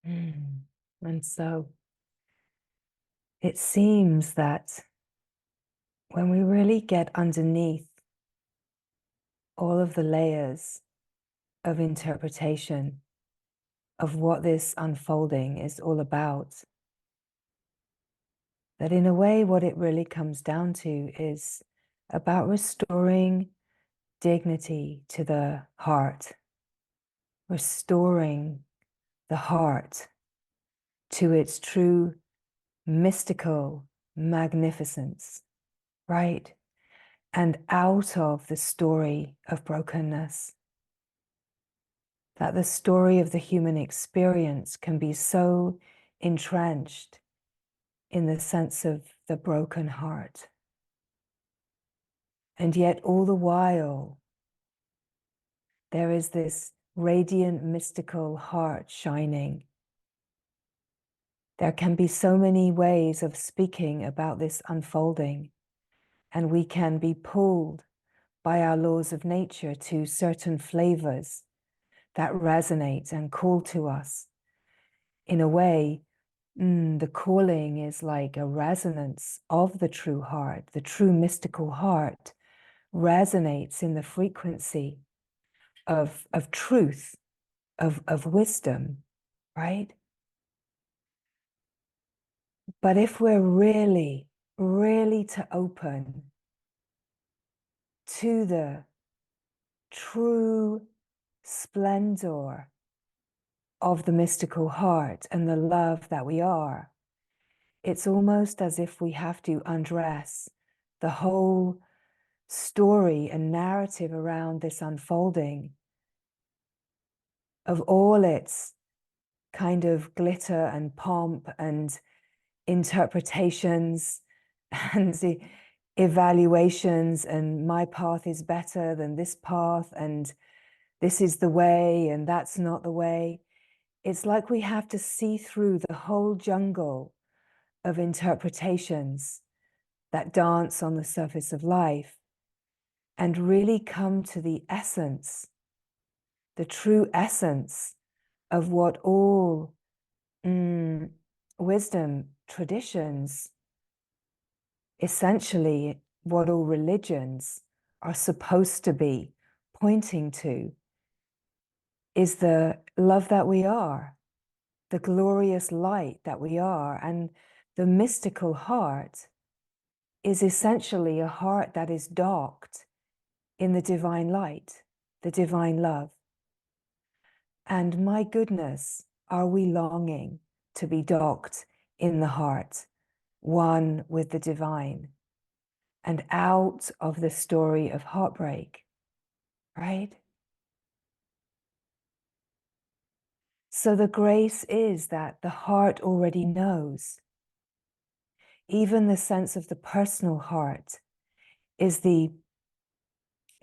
Mm. And so it seems that when we really get underneath all of the layers of interpretation of what this unfolding is all about, that in a way, what it really comes down to is about restoring dignity to the heart, restoring the heart to its true mystical magnificence, right? And out of the story of brokenness, that the story of the human experience can be so entrenched in the sense of the broken heart. And yet all the while, there is this radiant, mystical heart shining. There can be so many ways of speaking about this unfolding, and we can be pulled by our laws of nature to certain flavors that resonate and call to us. In a way, the calling is like a resonance of the true heart. The true mystical heart resonates in the frequency of truth, of wisdom, right? But if we're really, really to open to the true splendor of the mystical heart and the love that we are, it's almost as if we have to undress the whole story and narrative around this unfolding of all its kind of glitter and pomp and interpretations and the evaluations, and my path is better than this path, and this is the way and that's not the way. It's like we have to see through the whole jungle of interpretations that dance on the surface of life and really come to the essence, the true essence of what all wisdom traditions, essentially what all religions are supposed to be pointing to, is the love that we are, the glorious light that we are. And the mystical heart is essentially a heart that is docked in the divine light, the divine love. And my goodness, are we longing to be docked in the heart, one with the divine, and out of the story of heartbreak, right? So the grace is that the heart already knows. Even the sense of the personal heart is the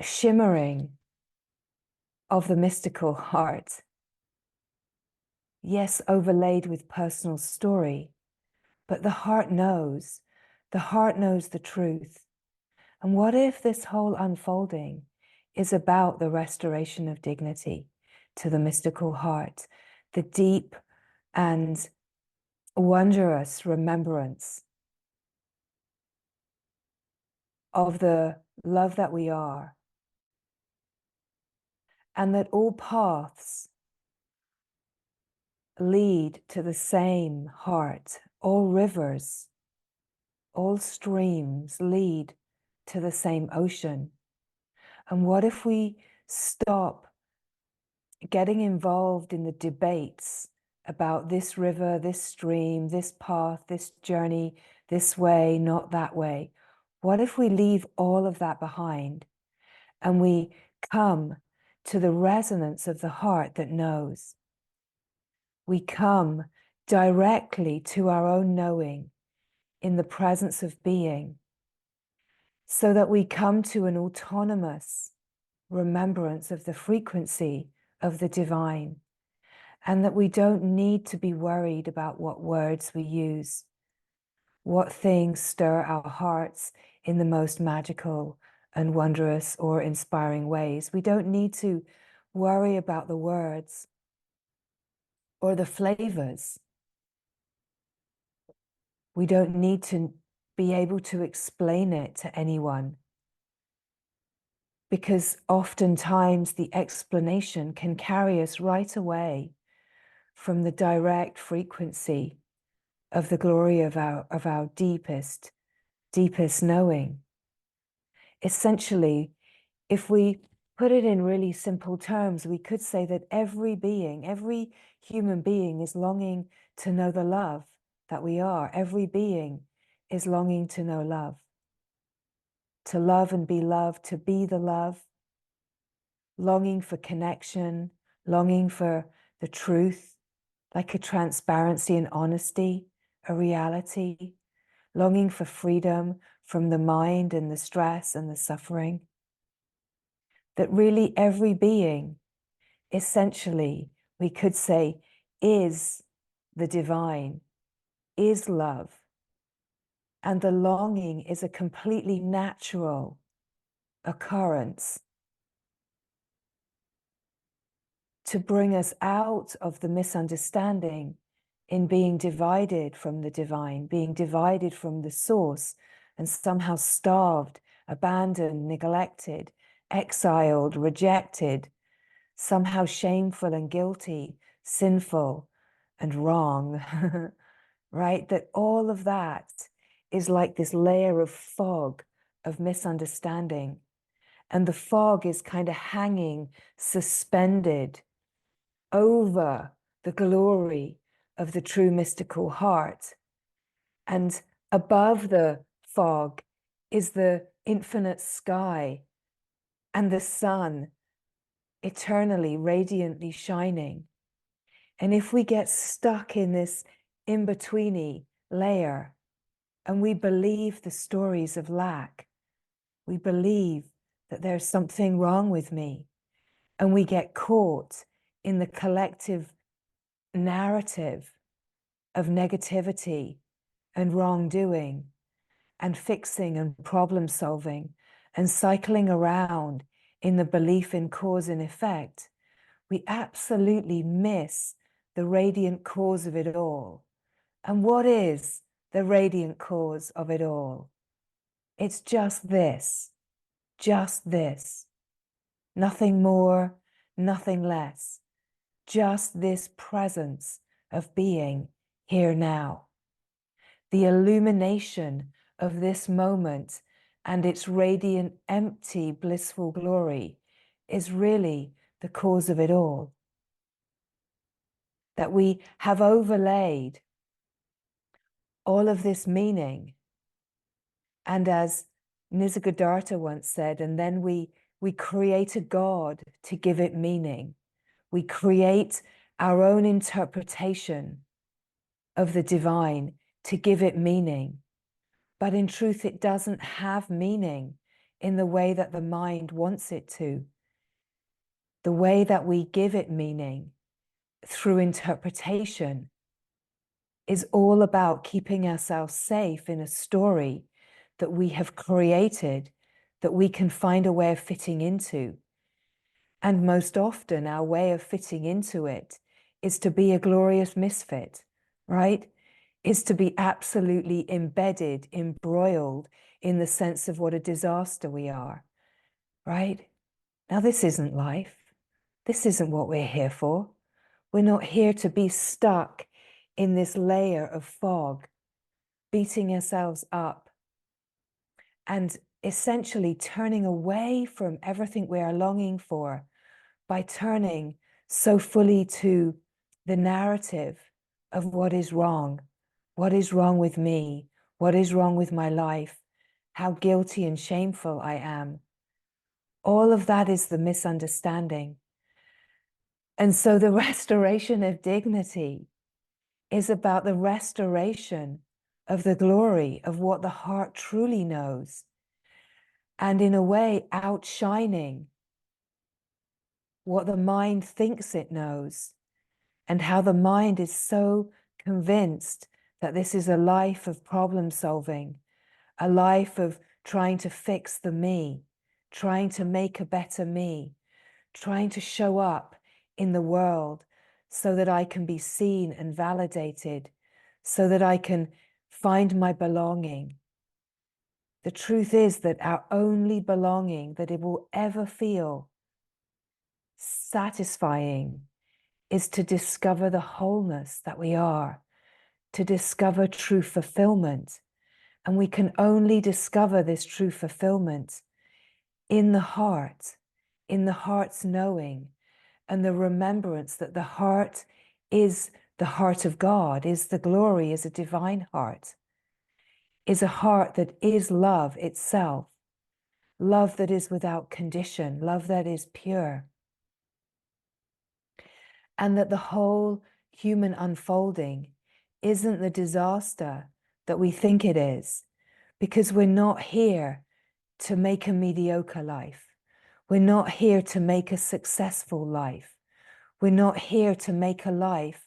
shimmering of the mystical heart. Yes, overlaid with personal story, but the heart knows. The heart knows the truth. And what if this whole unfolding is about the restoration of dignity to the mystical heart, the deep and wondrous remembrance of the love that we are, and that all paths lead to the same heart, all rivers, all streams lead to the same ocean. And what if we stop getting involved in the debates about this river, this stream, this path, this journey, this way, not that way? What if we leave all of that behind and we come to the resonance of the heart that knows? We come directly to our own knowing in the presence of being, so that we come to an autonomous remembrance of the frequency of the divine, and that we don't need to be worried about what words we use, what things stir our hearts in the most magical and wondrous or inspiring ways. We don't need to worry about the words or the flavors. We don't need to be able to explain it to anyone, because oftentimes the explanation can carry us right away from the direct frequency of the glory of our deepest knowing. Essentially, if we put it in really simple terms, we could say that every human being is longing to know the love that we are. Every being is longing to know love, to love and be loved, to be the love, longing for connection, longing for the truth, like a transparency and honesty, a reality, longing for freedom from the mind and the stress and the suffering. That really every being, essentially, we could say, is the divine, is love. And the longing is a completely natural occurrence to bring us out of the misunderstanding in being divided from the divine, being divided from the source, and somehow starved, abandoned, neglected, exiled, rejected, somehow shameful and guilty, sinful and wrong, right? That all of that is like this layer of fog of misunderstanding. And the fog is kind of hanging, suspended over the glory of the true mystical heart. And above the fog is the infinite sky and the sun eternally, radiantly shining. And if we get stuck in this in-betweeny layer and we believe the stories of lack, we believe that there's something wrong with me, and we get caught in the collective narrative of negativity and wrongdoing and fixing and problem solving and cycling around in the belief in cause and effect, we absolutely miss the radiant cause of it all. And what is the radiant cause of it all? It's just this, nothing more, nothing less, just this presence of being here now. The illumination of this moment and its radiant, empty, blissful glory is really the cause of it all. That we have overlaid all of this meaning. And as Nisargadatta once said, and then we create a God to give it meaning. We create our own interpretation of the divine to give it meaning. But in truth, it doesn't have meaning in the way that the mind wants it to. The way that we give it meaning through interpretation is all about keeping ourselves safe in a story that we have created, that we can find a way of fitting into. And most often our way of fitting into it is to be a glorious misfit, right? Is to be absolutely embedded, embroiled in the sense of what a disaster we are, right? Now, this isn't life. This isn't what we're here for. We're not here to be stuck in this layer of fog, beating ourselves up and essentially turning away from everything we are longing for by turning so fully to the narrative of what is wrong with me, what is wrong with my life, how guilty and shameful I am. All of that is the misunderstanding. And so the restoration of dignity is about the restoration of the glory of what the heart truly knows. And in a way, outshining what the mind thinks it knows, and how the mind is so convinced that this is a life of problem solving, a life of trying to fix the me, trying to make a better me, trying to show up in the world so that I can be seen and validated, so that I can find my belonging. The truth is that our only belonging that it will ever feel satisfying is to discover the wholeness that we are, to discover true fulfillment. And we can only discover this true fulfillment in the heart's knowing, and the remembrance that the heart is the heart of God, is the glory, is a divine heart, is a heart that is love itself, love that is without condition, love that is pure. And that the whole human unfolding isn't the disaster that we think it is, because we're not here to make a mediocre life. We're not here to make a successful life. We're not here to make a life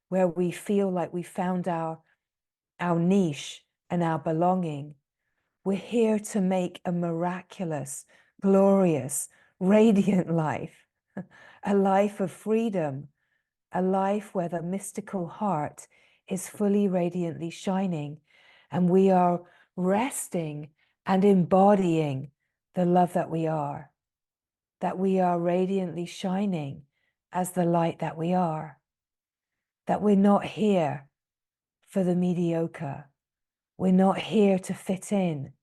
where we feel like we found our niche and our belonging. We're here to make a miraculous, glorious, radiant life, a life of freedom, a life where the mystical heart is fully radiantly shining, and we are resting and embodying the love that we are radiantly shining as the light that we are, that we're not here for the mediocre. We're not here to fit in.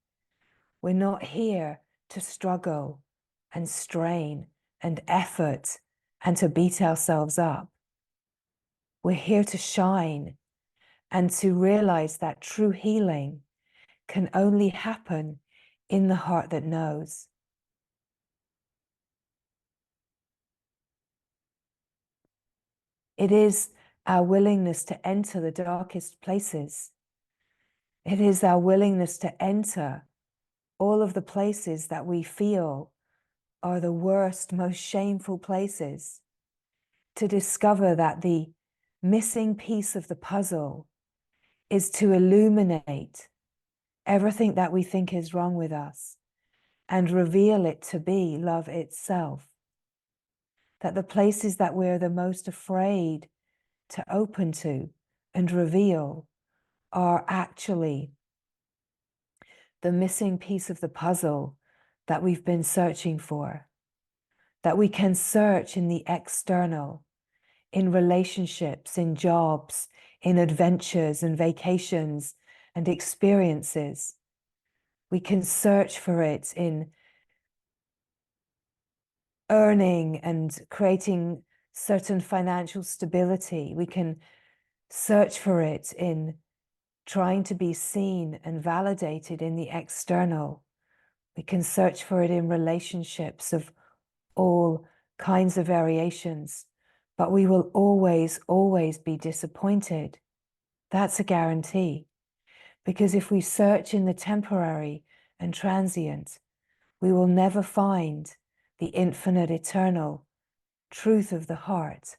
We're not here to struggle and strain and effort and to beat ourselves up. We're here to shine and to realize that true healing can only happen in the heart that knows. It is our willingness to enter the darkest places. It is our willingness to enter all of the places that we feel are the worst, most shameful places, to discover that the missing piece of the puzzle is to illuminate everything that we think is wrong with us and reveal it to be love itself. That the places that we're the most afraid to open to and reveal are actually the missing piece of the puzzle that we've been searching for. That we can search in the external, in relationships, in jobs, in adventures and vacations and experiences. We can search for it in earning and creating certain financial stability. We can search for it in trying to be seen and validated in the external. We can search for it in relationships of all kinds of variations, but we will always, always be disappointed. That's a guarantee. Because if we search in the temporary and transient, we will never find the infinite, eternal truth of the heart.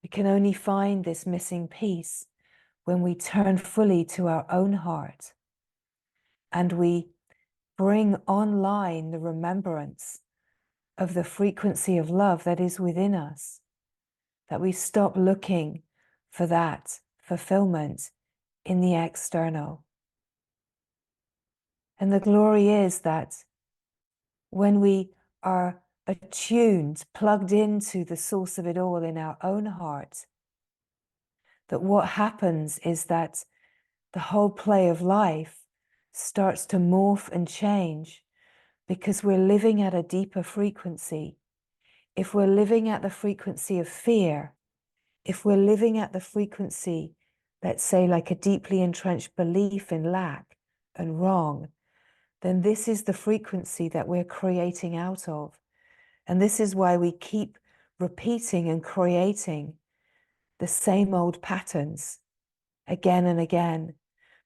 We can only find this missing piece when we turn fully to our own heart and we bring online the remembrance of the frequency of love that is within us, that we stop looking for that fulfillment in the external. And the glory is that when we are attuned, plugged into the source of it all in our own heart, that what happens is that the whole play of life starts to morph and change because we're living at a deeper frequency. If we're living at the frequency of fear, if we're living at the frequency, let's say like a deeply entrenched belief in lack and wrong, then this is the frequency that we're creating out of. And this is why we keep repeating and creating the same old patterns again and again,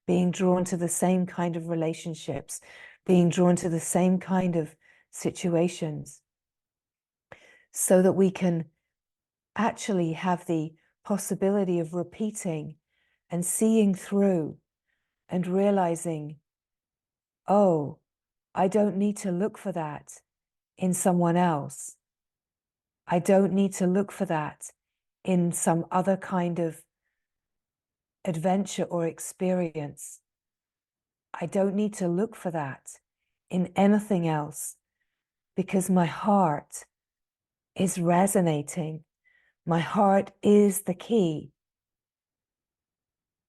being drawn to the same kind of relationships, being drawn to the same kind of situations, so that we can actually have the possibility of repeating and seeing through and realizing, oh, I don't need to look for that in someone else. I don't need to look for that in some other kind of adventure or experience. I don't need to look for that in anything else, because my heart is resonating. My heart is the key.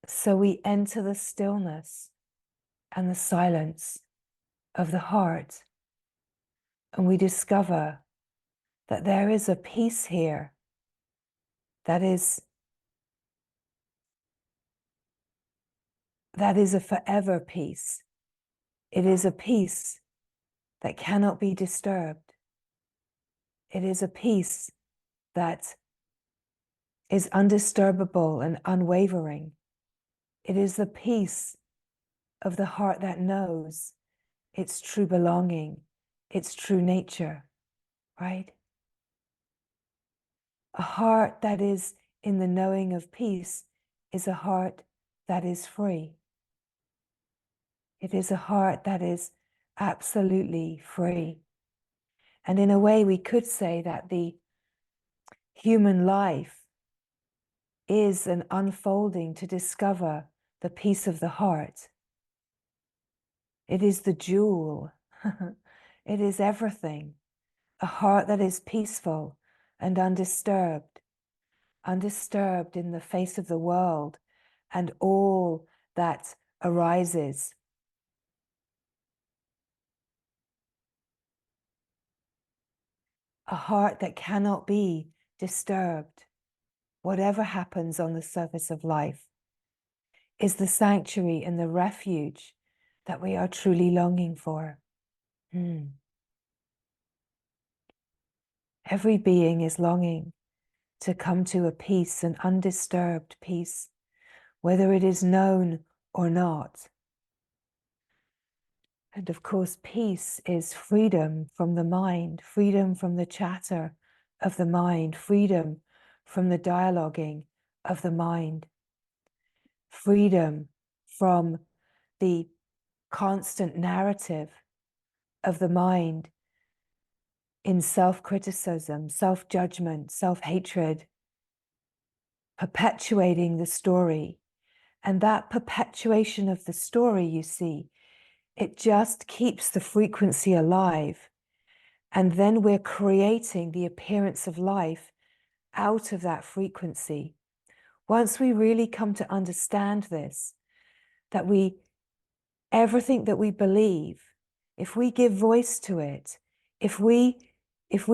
So we enter the stillness and the silence of the heart, and we discover that there is a peace here that is a forever peace. It is a peace that cannot be disturbed. It is a peace that is undisturbable and unwavering. It is the peace of the heart that knows its true belonging, its true nature, right? A heart that is in the knowing of peace is a heart that is free. It is a heart that is absolutely free. And in a way, we could say that the human life is an unfolding to discover the peace of the heart. It is the jewel. It is everything. A heart that is peaceful and undisturbed, undisturbed in the face of the world and all that arises. A heart that cannot be disturbed, whatever happens on the surface of life, is the sanctuary and the refuge that we are truly longing for. Every being is longing to come to a peace, an undisturbed peace, whether it is known or not. And of course, peace is freedom from the mind, freedom from the chatter of the mind, freedom from the dialoguing of the mind, freedom from the constant narrative of the mind in self-criticism, self-judgment, self-hatred, perpetuating the story. And that perpetuation of the story, you see, it just keeps the frequency alive. And then we're creating the appearance of life out of that frequency. Once we really come to understand this, that everything that we believe, if we give voice to it, if we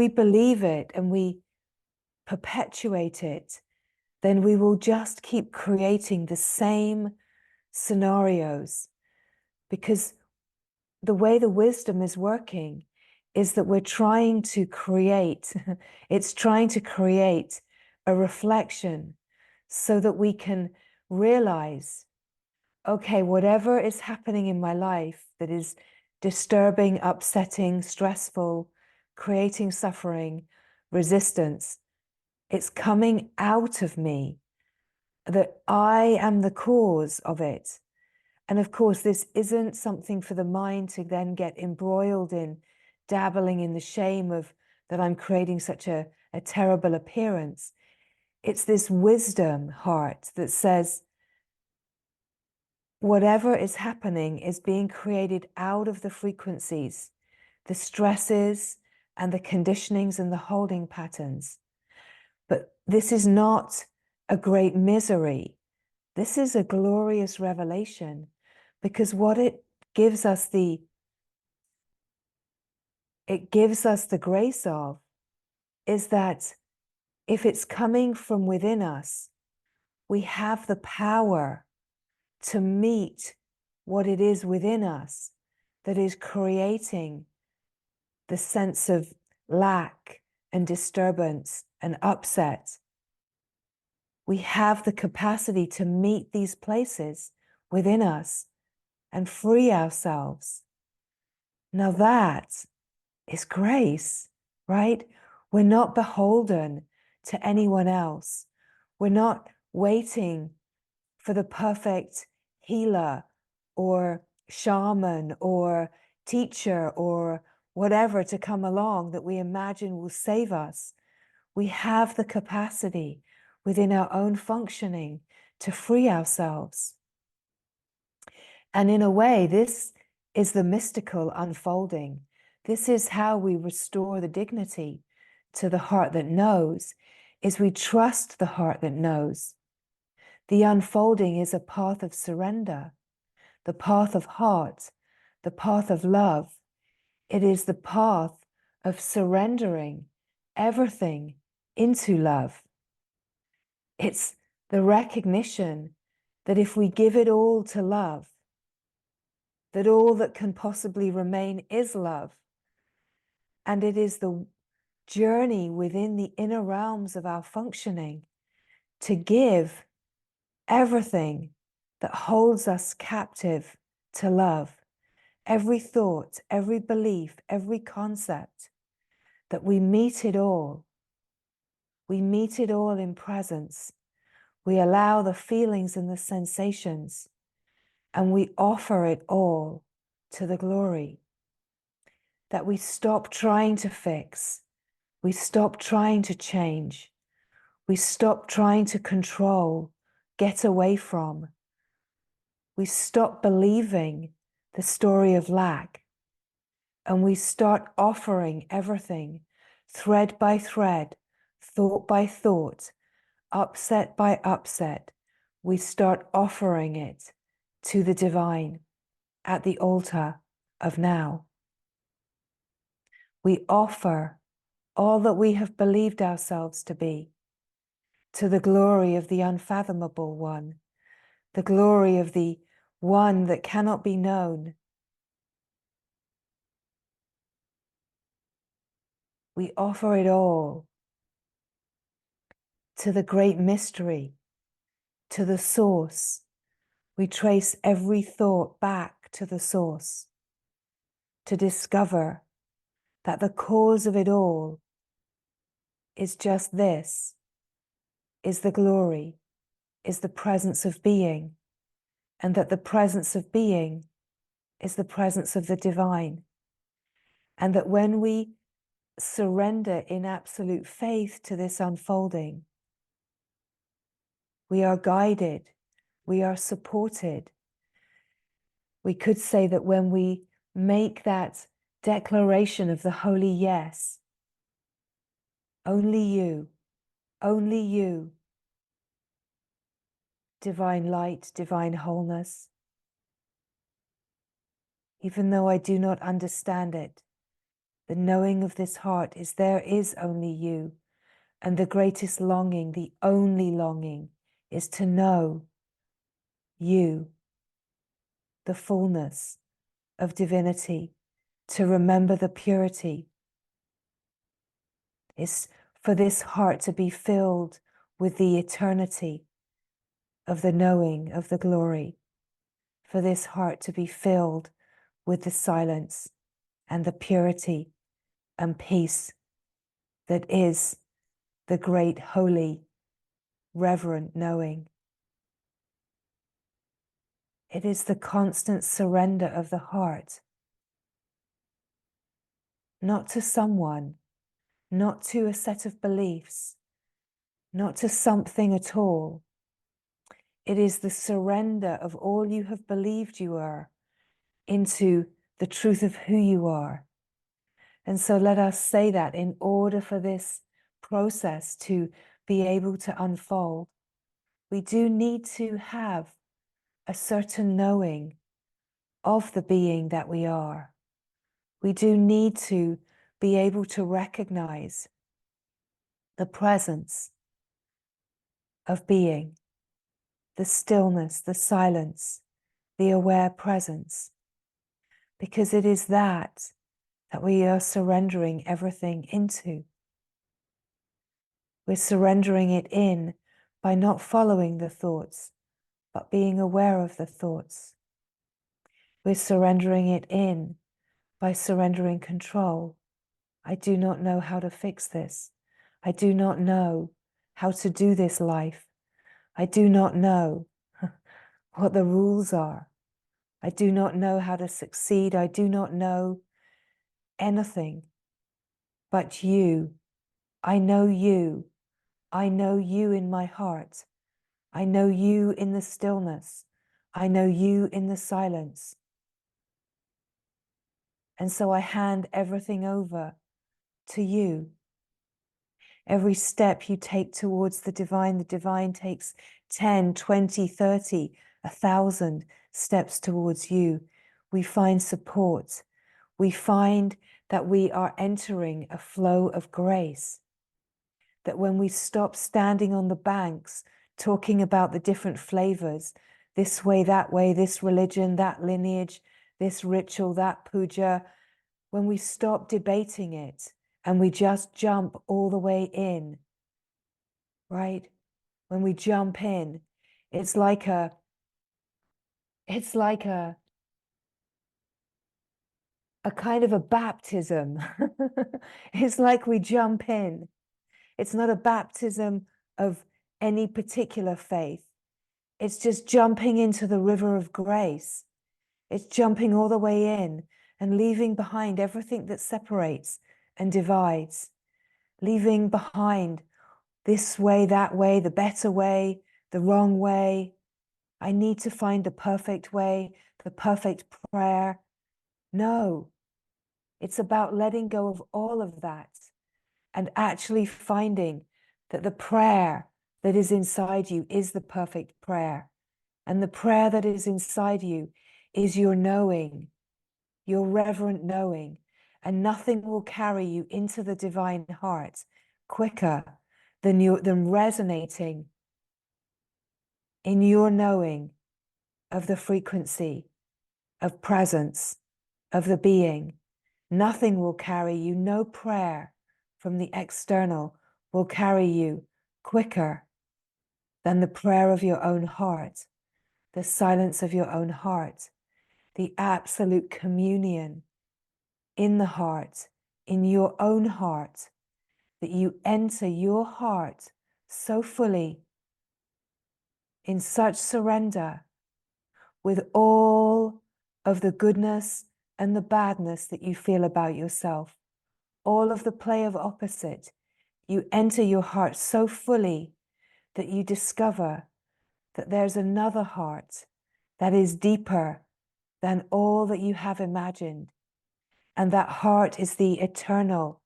believe it and we perpetuate it, then we will just keep creating the same scenarios, because the way the wisdom is working is that we're trying to create, it's trying to create a reflection so that we can realize, okay, whatever is happening in my life that is disturbing, upsetting, stressful, creating suffering, resistance, it's coming out of me, that I am the cause of it. And of course, this isn't something for the mind to then get embroiled in, dabbling in the shame of that I'm creating such a terrible appearance. It's this wisdom heart that says, whatever is happening is being created out of the frequencies, the stresses and the conditionings and the holding patterns. But this is not a great misery. This is a glorious revelation, because what it gives us the grace of is that if it's coming from within us, we have the power to meet what it is within us that is creating the sense of lack and disturbance and upset. We have the capacity to meet these places within us and free ourselves. Now that is grace, right? We're not beholden to anyone else. We're not waiting for the perfect healer or shaman or teacher or whatever to come along that we imagine will save us. We have the capacity within our own functioning to free ourselves. And in a way, this is the mystical unfolding. This is how we restore the dignity to the heart that knows, is we trust the heart that knows. The unfolding is a path of surrender, the path of heart, the path of love. It is the path of surrendering everything into love. It's the recognition that if we give it all to love, that all that can possibly remain is love. And it is the journey within the inner realms of our functioning to give everything that holds us captive to love. Every thought, every belief, every concept, that we meet it all. We meet it all in presence. We allow the feelings and the sensations, and we offer it all to the glory. That we stop trying to fix. We stop trying to change. We stop trying to control, get away from. We stop believing the story of lack. And we start offering everything, thread by thread, thought by thought, upset by upset. We start offering it to the divine at the altar of now. We offer all that we have believed ourselves to be to the glory of the unfathomable one, the glory of the one that cannot be known. We offer it all to the great mystery, to the source. We trace every thought back to the source to discover that the cause of it all is just this, is the glory, is the presence of being, and that the presence of being is the presence of the divine. And that when we surrender in absolute faith to this unfolding, we are guided, we are supported. We could say that when we make that declaration of the holy yes, only you, divine light, divine wholeness, even though I do not understand it, the knowing of this heart is there is only you. And the greatest longing, the only longing, is to know you, the fullness of divinity, to remember the purity. Is for this heart to be filled with the eternity of the knowing of the glory, for this heart to be filled with the silence and the purity and peace that is the great, holy, reverent knowing. It is the constant surrender of the heart, not to someone, not to a set of beliefs, not to something at all. It is the surrender of all you have believed you are into the truth of who you are. And so let us say that in order for this process to be able to unfold, we do need to have a certain knowing of the being that we are. We do need to be able to recognize the presence of being, the stillness, the silence, the aware presence, because it is that we are surrendering everything into. We're surrendering it in by not following the thoughts, but being aware of the thoughts. We're surrendering it in by surrendering control. I do not know how to fix this. I do not know how to do this life. I do not know what the rules are. I do not know how to succeed. I do not know anything but you. I know you. I know you in my heart. I know you in the stillness. I know you in the silence. And so I hand everything over to you. Every step you take towards the divine takes 10, 20, 30, 1,000 steps towards you. We find support. We find that we are entering a flow of grace. That when we stop standing on the banks, talking about the different flavors, this way, this religion, that lineage, this ritual, that puja, when we stop debating it and we just jump all the way in, right? When we jump in, it's like a kind of a baptism. It's like we jump in. It's not a baptism of any particular faith. It's just jumping into the river of grace. It's jumping all the way in and leaving behind everything that separates and divides, leaving behind this way, that way, the better way, the wrong way. I need to find the perfect way, the perfect prayer. No, it's about letting go of all of that and actually finding that the prayer that is inside you is the perfect prayer. And the prayer that is inside you is your knowing, your reverent knowing, and nothing will carry you into the divine heart quicker than resonating in your knowing of the frequency of presence of the being. Nothing will carry you, no prayer from the external will carry you quicker than the prayer of your own heart, the silence of your own heart, the absolute communion in the heart, in your own heart, that you enter your heart so fully, in such surrender, with all of the goodness and the badness that you feel about yourself, all of the play of opposite. You enter your heart so fully that you discover that there's another heart that is deeper than all that you have imagined. And that heart is the eternal,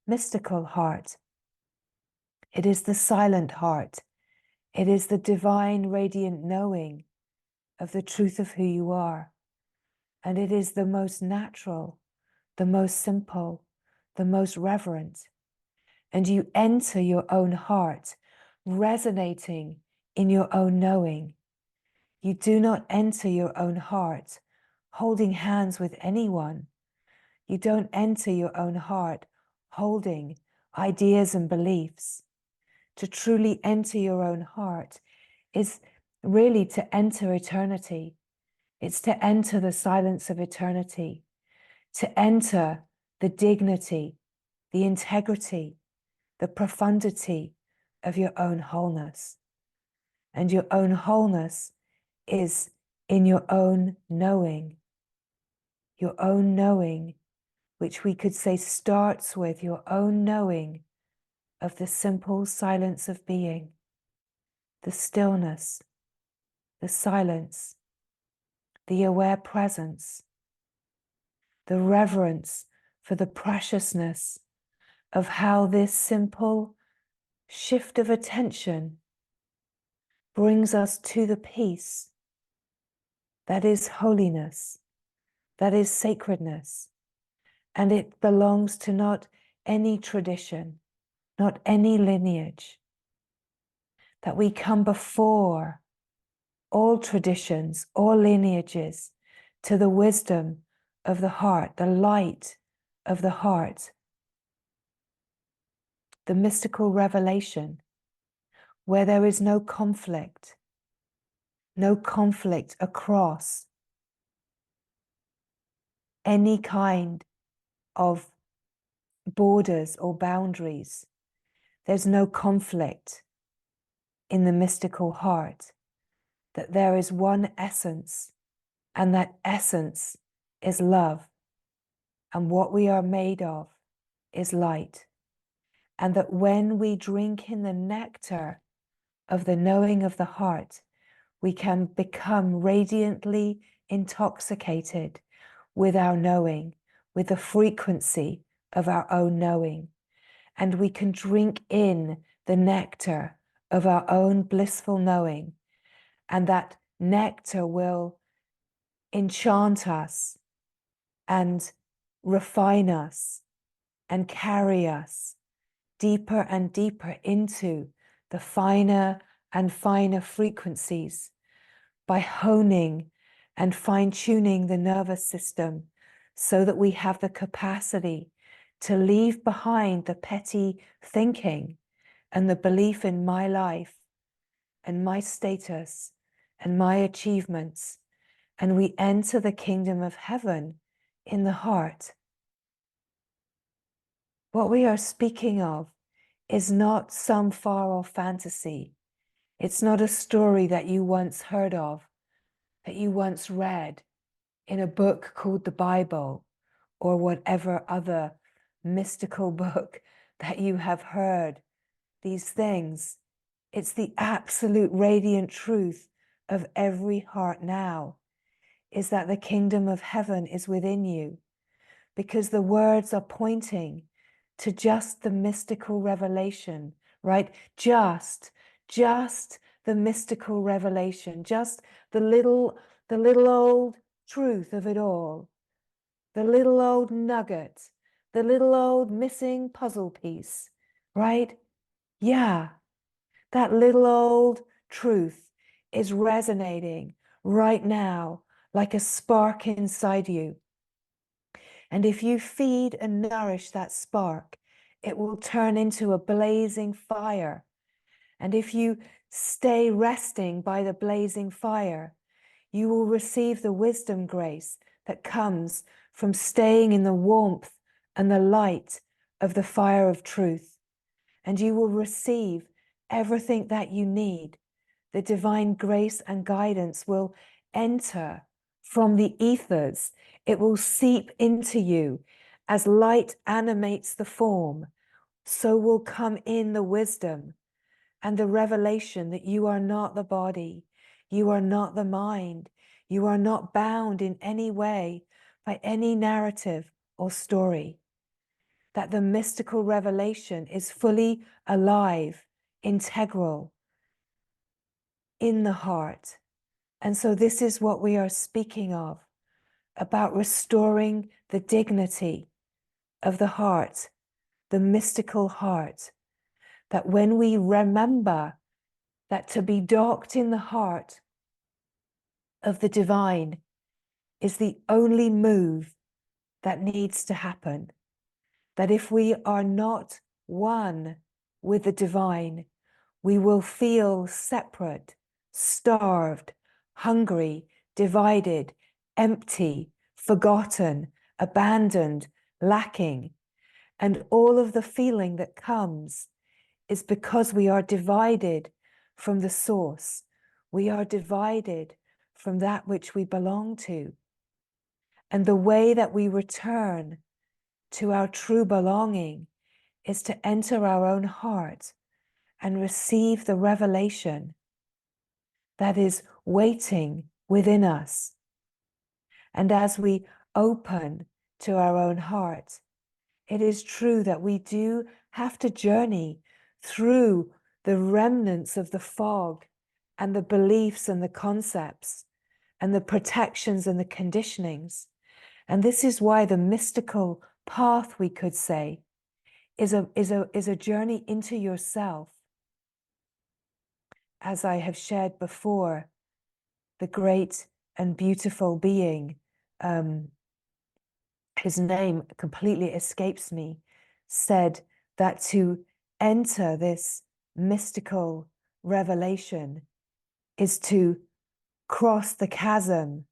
mystical heart. It is the silent heart. It is the divine, radiant knowing of the truth of who you are. And it is the most natural, the most simple, the most reverent. And you enter your own heart, resonating in your own knowing. You do not enter your own heart holding hands with anyone. You don't enter your own heart holding ideas and beliefs. To truly enter your own heart is really to enter eternity. It's to enter the silence of eternity, to enter the dignity, the integrity, the profundity of your own wholeness. And your own wholeness is in your own knowing, which we could say starts with your own knowing of the simple silence of being, the stillness, the silence, the aware presence, the reverence for the preciousness of how this simple shift of attention brings us to the peace that is holiness, that is sacredness, and it belongs to not any tradition, not any lineage, that we come before all traditions, all lineages, to the wisdom of the heart, the light of the heart, the mystical revelation, where there is no conflict across any kind of borders or boundaries. There's no conflict in the mystical heart, that there is one essence, and that essence is love. And what we are made of is light. And that when we drink in the nectar of the knowing of the heart, we can become radiantly intoxicated with our knowing, with the frequency of our own knowing. And we can drink in the nectar of our own blissful knowing. And that nectar will enchant us and refine us and carry us deeper and deeper into the finer and finer frequencies by honing and fine-tuning the nervous system so that we have the capacity to leave behind the petty thinking and the belief in my life and my status and my achievements, and we enter the kingdom of heaven in the heart. What we are speaking of is not some far-off fantasy. It's not a story that you once heard of, that you once read in a book called the Bible, or whatever other mystical book that you have heard. These things, it's the absolute radiant truth of every heart now, is that the kingdom of heaven is within you, because the words are pointing to just the mystical revelation, right? Just the mystical revelation, just the little old truth of it all, the little old nugget, the little old missing puzzle piece, right? Yeah, that little old truth is resonating right now like a spark inside you. And if you feed and nourish that spark, it will turn into a blazing fire. And if you stay resting by the blazing fire, you will receive the wisdom grace that comes from staying in the warmth and the light of the fire of truth. And you will receive everything that you need. The divine grace and guidance will enter from the ethers. It will seep into you as light animates the form. So will come in the wisdom and the revelation that you are not the body, you are not the mind, you are not bound in any way by any narrative or story. That the mystical revelation is fully alive, integral in the heart. And so this is what we are speaking of, about restoring the dignity of the heart, the mystical heart, that when we remember that to be docked in the heart of the divine is the only move that needs to happen, that if we are not one with the divine, we will feel separate, starved, hungry, divided, empty, forgotten, abandoned, lacking. And all of the feeling that comes is because we are divided from the source. We are divided from that which we belong to. And the way that we return to our true belonging is to enter our own heart and receive the revelation that is waiting within us. And as we open to our own heart, it is true that we do have to journey through the remnants of the fog and the beliefs and the concepts and the protections and the conditionings. And this is why the mystical path, we could say, is a journey into yourself. As I have shared before, the great and beautiful being, his name completely escapes me, said that to enter this mystical revelation is to cross the chasm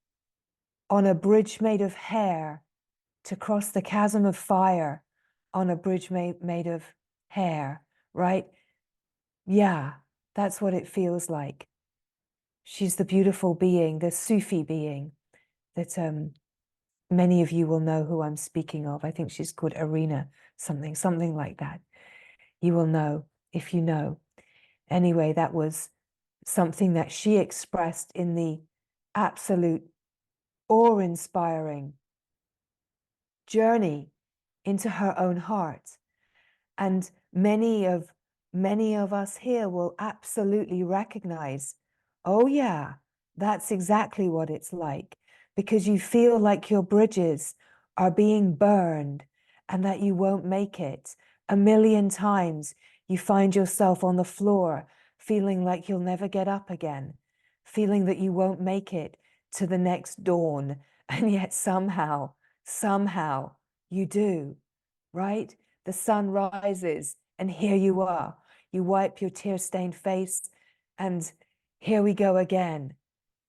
on a bridge made of hair, to cross the chasm of fire on a bridge made of hair, right? Yeah, that's what it feels like. She's the beautiful being, the Sufi being that many of you will know who I'm speaking of. I think she's called Arena, something like that. You will know if you know. Anyway, that was something that she expressed in the absolute awe-inspiring journey into her own heart. And many of us here will absolutely recognize, oh yeah, that's exactly what it's like, because you feel like your bridges are being burned and that you won't make it. A million times you find yourself on the floor feeling like you'll never get up again, feeling that you won't make it to the next dawn, and yet somehow you do, right? The sun rises and here you are. You wipe your tear-stained face and here we go again.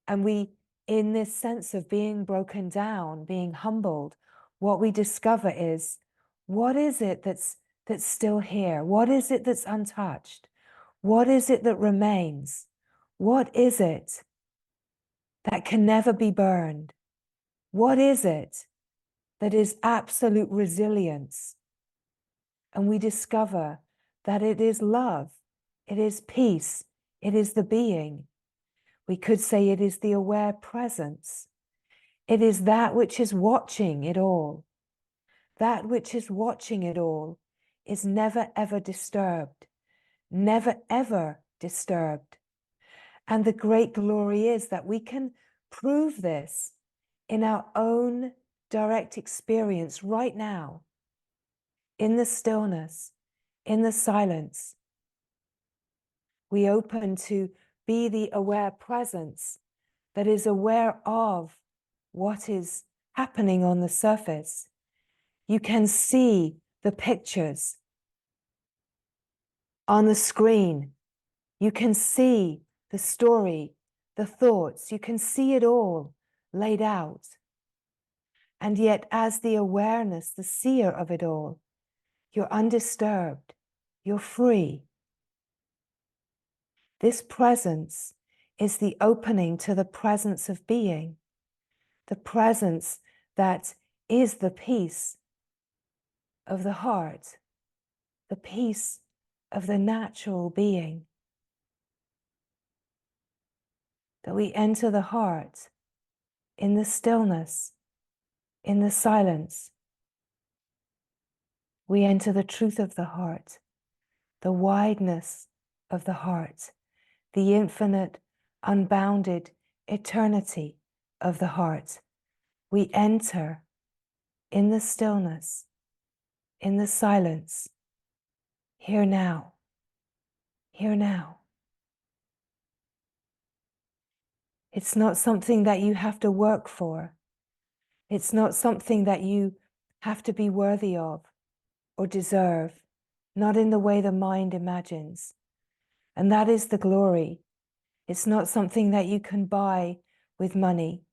And we, in this sense of being broken down, being humbled, what we discover is, what is it that's still here? What is it that's untouched? What is it that remains? What is it that can never be burned? What is it that is absolute resilience? And we discover that it is love, it is peace, it is the being. We could say it is the aware presence. It is that which is watching it all. That which is watching it all is never ever disturbed, never ever disturbed. And the great glory is that we can prove this in our own direct experience right now, in the stillness, in the silence. We open to be the aware presence that is aware of what is happening on the surface. You can see the pictures on the screen. You can see the story, the thoughts. You can see it all laid out. And yet, as the awareness, the seer of it all, you're undisturbed, you're free. This presence is the opening to the presence of being, the presence that is the peace of the heart, the peace of the natural being. That we enter the heart in the stillness, in the silence. We enter the truth of the heart, the wideness of the heart, the infinite, unbounded eternity of the heart. We enter in the stillness, in the silence, here now, here now. It's not something that you have to work for. It's not something that you have to be worthy of or deserve, not in the way the mind imagines. And that is the glory. It's not something that you can buy with money.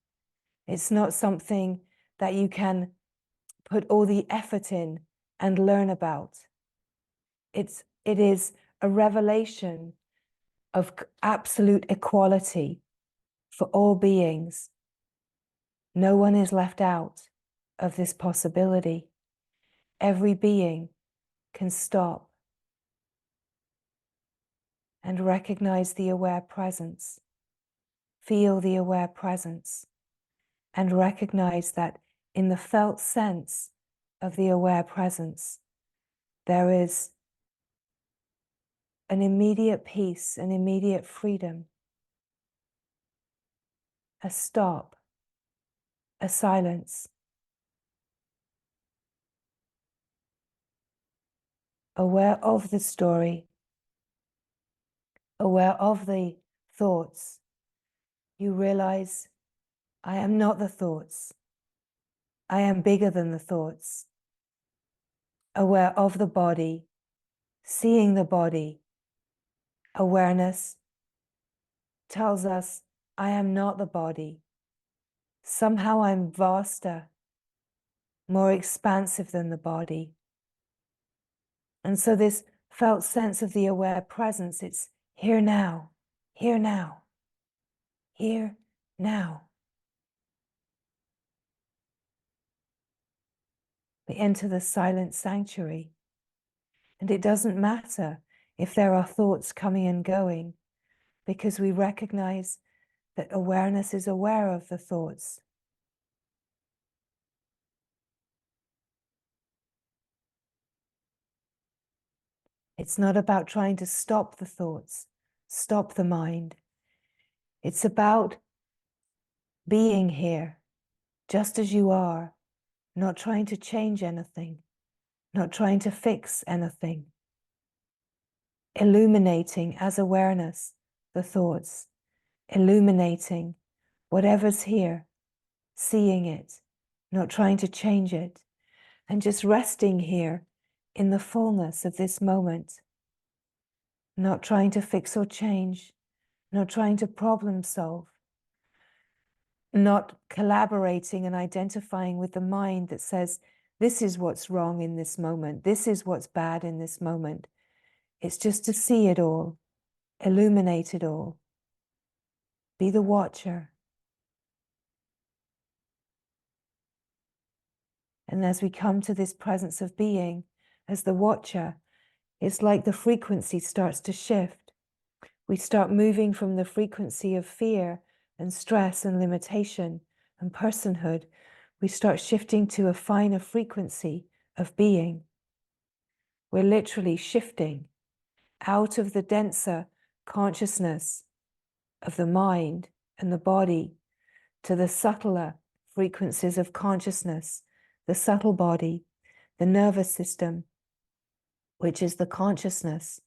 It's not something that you can put all the effort in and learn about. It is a revelation of absolute equality for all beings. No one is left out of this possibility. Every being can stop and recognize the aware presence, feel the aware presence, and recognize that in the felt sense of the aware presence, there is an immediate peace, an immediate freedom, a stop, a silence, aware of the story, aware of the thoughts. You realize, I am not the thoughts. I am bigger than the thoughts. Aware of the body, seeing the body. Awareness tells us, I am not the body. Somehow I'm vaster, more expansive than the body. And so this felt sense of the aware presence, it's here now, here now, here now. We enter the silent sanctuary. And it doesn't matter if there are thoughts coming and going, because we recognize that awareness is aware of the thoughts. It's not about trying to stop the thoughts, stop the mind. It's about being here, just as you are, not trying to change anything, not trying to fix anything. Illuminating as awareness the thoughts, illuminating whatever's here, seeing it, not trying to change it, and just resting here in the fullness of this moment, not trying to fix or change, not trying to problem solve, not collaborating and identifying with the mind that says, this is what's wrong in this moment, this is what's bad in this moment. It's just to see it all, illuminate it all, be the watcher. And as we come to this presence of being, as the watcher, it's like the frequency starts to shift. We start moving from the frequency of fear and stress and limitation and personhood. We start shifting to a finer frequency of being. We're literally shifting out of the denser consciousness of the mind and the body to the subtler frequencies of consciousness, the subtle body, the nervous system, which is the consciousness.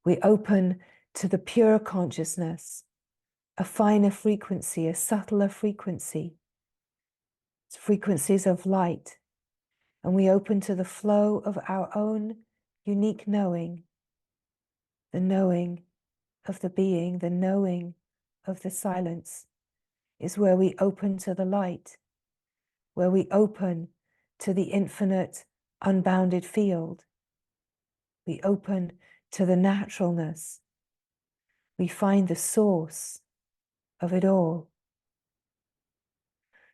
We open to the pure consciousness, a finer frequency, a subtler frequency, frequencies of light. And we open to the flow of our own unique knowing, the knowing of the being, the knowing of the silence, is where we open to the light, where we open to the infinite, unbounded field. We open to the naturalness. We find the source of it all.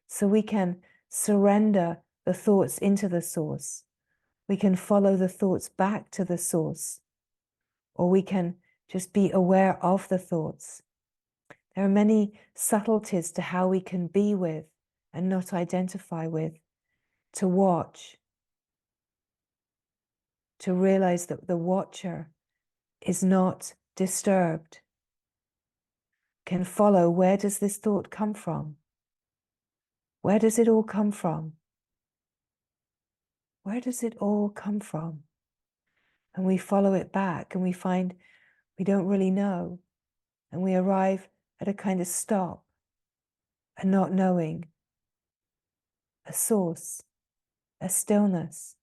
So we can surrender the thoughts into the source. We can follow the thoughts back to the source, or we can just be aware of the thoughts. There are many subtleties to how we can be with and not identify with, to watch, to realize that the watcher is not disturbed, can follow, where does this thought come from? Where does it all come from? Where does it all come from? And we follow it back and we find we don't really know. And we arrive at a kind of stop, a not knowing, a source, a stillness.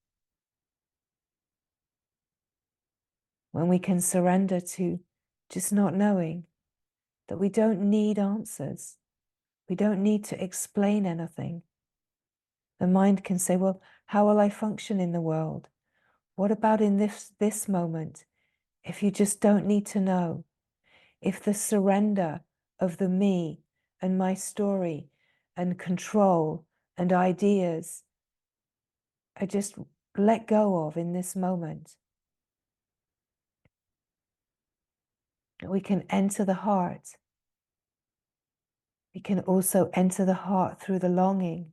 When we can surrender to just not knowing, that we don't need answers. We don't need to explain anything. The mind can say, well, how will I function in the world? What about in this moment? If you just don't need to know, if the surrender of the me and my story and control and ideas are just let go of in this moment, we can enter the heart. We can also enter the heart through the longing,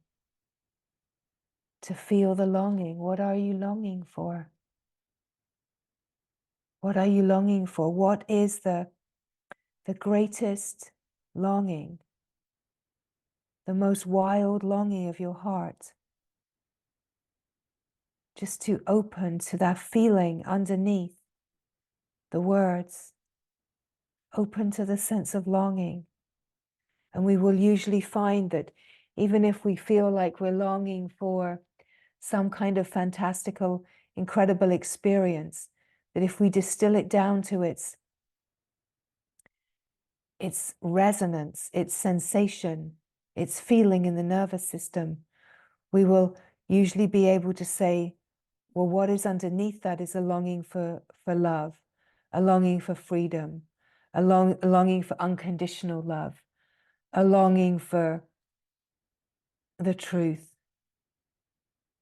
to feel the longing. What are you longing for? What are you longing for? What is the greatest longing, the most wild longing of your heart? Just to open to that feeling underneath the words, open to the sense of longing. And we will usually find that even if we feel like we're longing for some kind of fantastical, incredible experience, that if we distill it down to its resonance, its sensation, its feeling in the nervous system, we will usually be able to say, well, what is underneath that is a longing for love, a longing for freedom, a longing for unconditional love, a longing for the truth,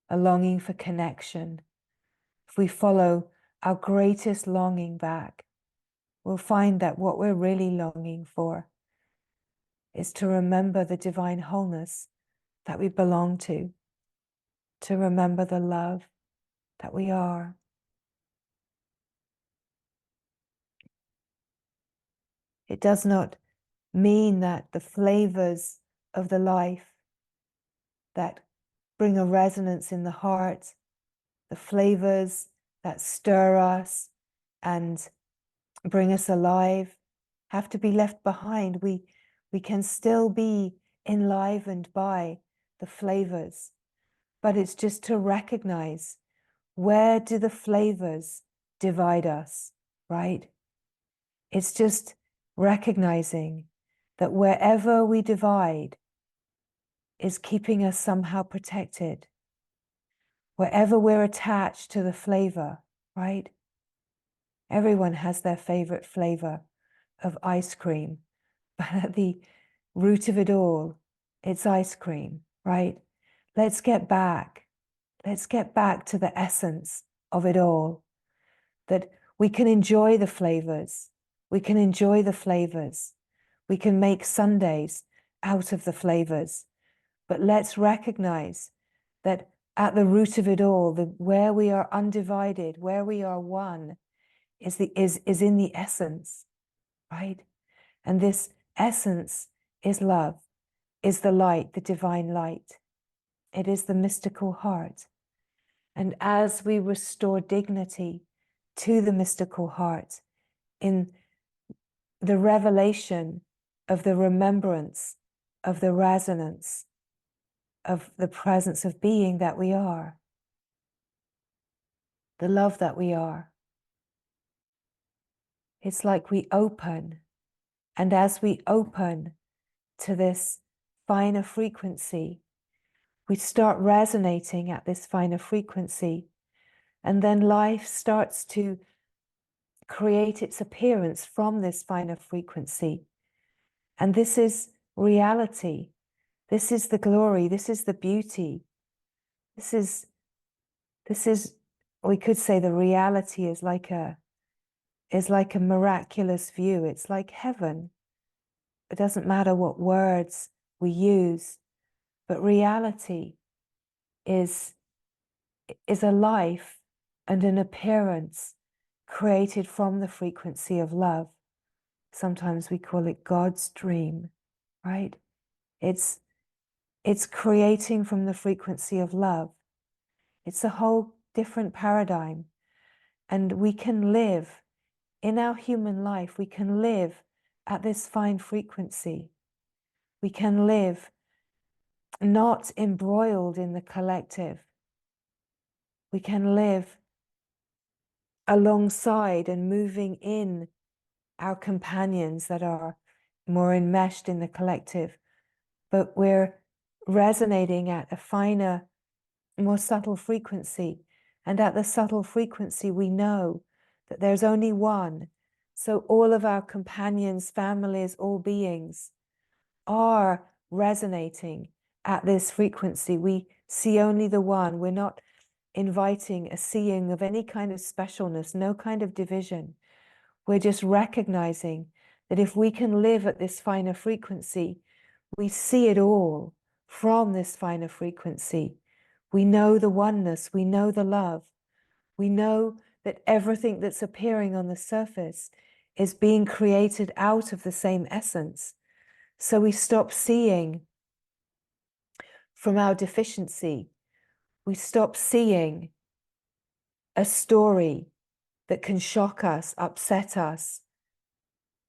a longing for connection, if we follow our greatest longing back, we'll find that what we're really longing for is to remember the divine wholeness that we belong to remember the love that we are. It does not mean that the flavors of the life that bring a resonance in the heart, the flavors that stir us and bring us alive, have to be left behind. We can still be enlivened by the flavors, but it's just to recognize, where do the flavors divide us, right? It's just recognizing that wherever we divide is keeping us somehow protected. Wherever we're attached to the flavor, right? Everyone has their favorite flavor of ice cream, but at the root of it all, it's ice cream, right? Let's get back to the essence of it all, that we can enjoy the flavors. We can enjoy the flavors. We can make sundaes out of the flavors. But let's recognize that at the root of it all, where we are undivided, where we are one, is in the essence, right? And this essence is love, is the light, the divine light. It is the mystical heart. And as we restore dignity to the mystical heart in the revelation of the remembrance of the resonance of the presence of being that we are, the love that we are, it's like we open. And as we open to this finer frequency, we start resonating at this finer frequency. And then life starts to create its appearance from this finer frequency. And this is reality. This is the glory. This is the beauty. This is, we could say the reality is like a miraculous view. It's like heaven. It doesn't matter what words we use, but reality is a life and an appearance created from the frequency of love. Sometimes we call it God's dream, right? It's creating from the frequency of love. It's a whole different paradigm. And we can live in our human life, we can live at this fine frequency. We can live not embroiled in the collective. We can live alongside and moving in our companions that are more enmeshed in the collective, but we're resonating at a finer, more subtle frequency. And at the subtle frequency, we know that there's only one. So all of our companions, families, all beings are resonating at this frequency. We see only the one. We're not inviting a seeing of any kind of specialness, no kind of division. We're just recognizing that if we can live at this finer frequency, we see it all from this finer frequency. We know the oneness, we know the love. We know that everything that's appearing on the surface is being created out of the same essence. So we stop seeing from our deficiency. We stop seeing a story that can shock us, upset us,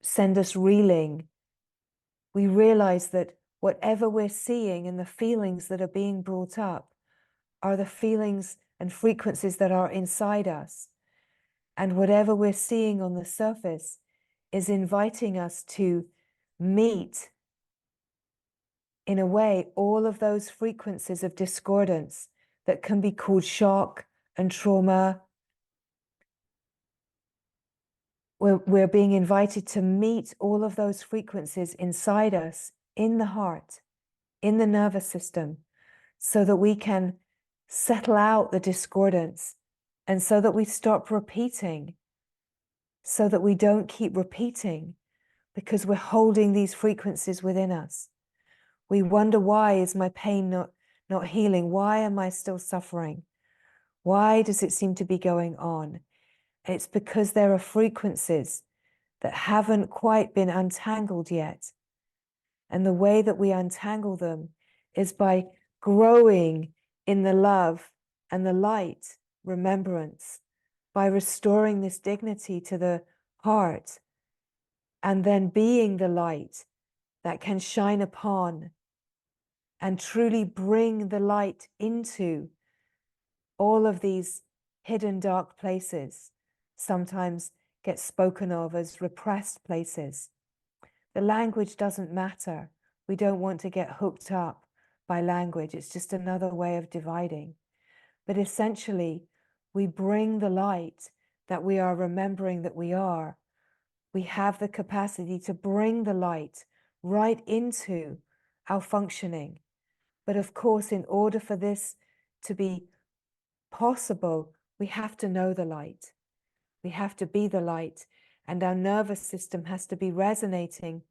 send us reeling. We realize that whatever we're seeing and the feelings that are being brought up are the feelings and frequencies that are inside us. And whatever we're seeing on the surface is inviting us to meet, in a way, all of those frequencies of discordance that can be called shock and trauma. We're being invited to meet all of those frequencies inside us, in the heart, in the nervous system, so that we can settle out the discordance And so that we stop repeating, so that we don't keep repeating, because we're holding these frequencies within us. We wonder, why is my pain not healing? Why am I still suffering? Why does it seem to be going on? It's because there are frequencies that haven't quite been untangled yet. And the way that we untangle them is by growing in the love and the light remembrance, by restoring this dignity to the heart, and then being the light that can shine upon and truly bring the light into all of these hidden dark places, sometimes get spoken of as repressed places. The language doesn't matter. We don't want to get hooked up by language. It's just another way of dividing. But essentially, we bring the light that we are remembering that we are. We have the capacity to bring the light right into our functioning. But of course, in order for this to be possible, we have to know the light. We have to be the light, and our nervous system has to be resonating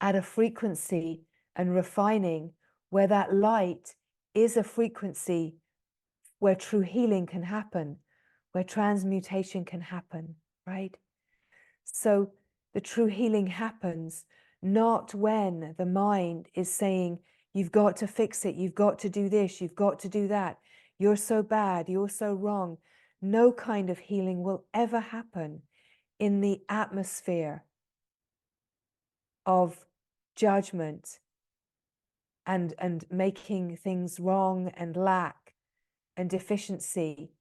at a frequency and refining where that light is a frequency where true healing can happen, where transmutation can happen, right? So the true healing happens not when the mind is saying, you've got to fix it, you've got to do this, you've got to do that, you're so bad, you're so wrong. No kind of healing will ever happen in the atmosphere of judgment and making things wrong and lack and deficiency.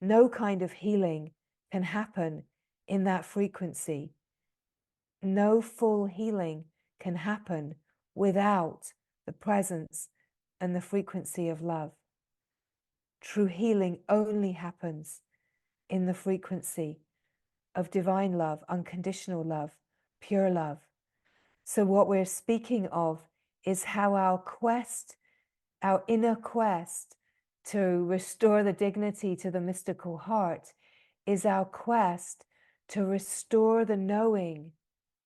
No kind of healing can happen in that frequency. No full healing can happen without the presence and the frequency of love. True healing only happens in the frequency of divine love, unconditional love, pure love. So what we're speaking of is how our quest, our inner quest to restore the dignity to the mystical heart, is our quest to restore the knowing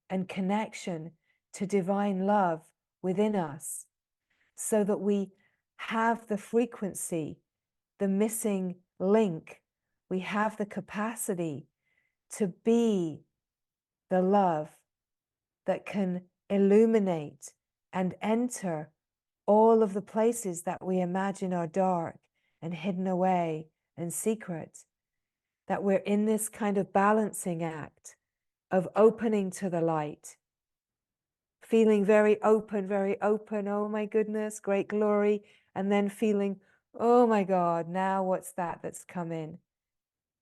and connection to divine love within us, so that we have the frequency, the missing link. We have the capacity to be the love that can illuminate and enter all of the places that we imagine are dark and hidden away and secret. That we're in this kind of balancing act of opening to the light, feeling very open, oh my goodness, great glory, and then feeling, oh my God, now what's that's come in,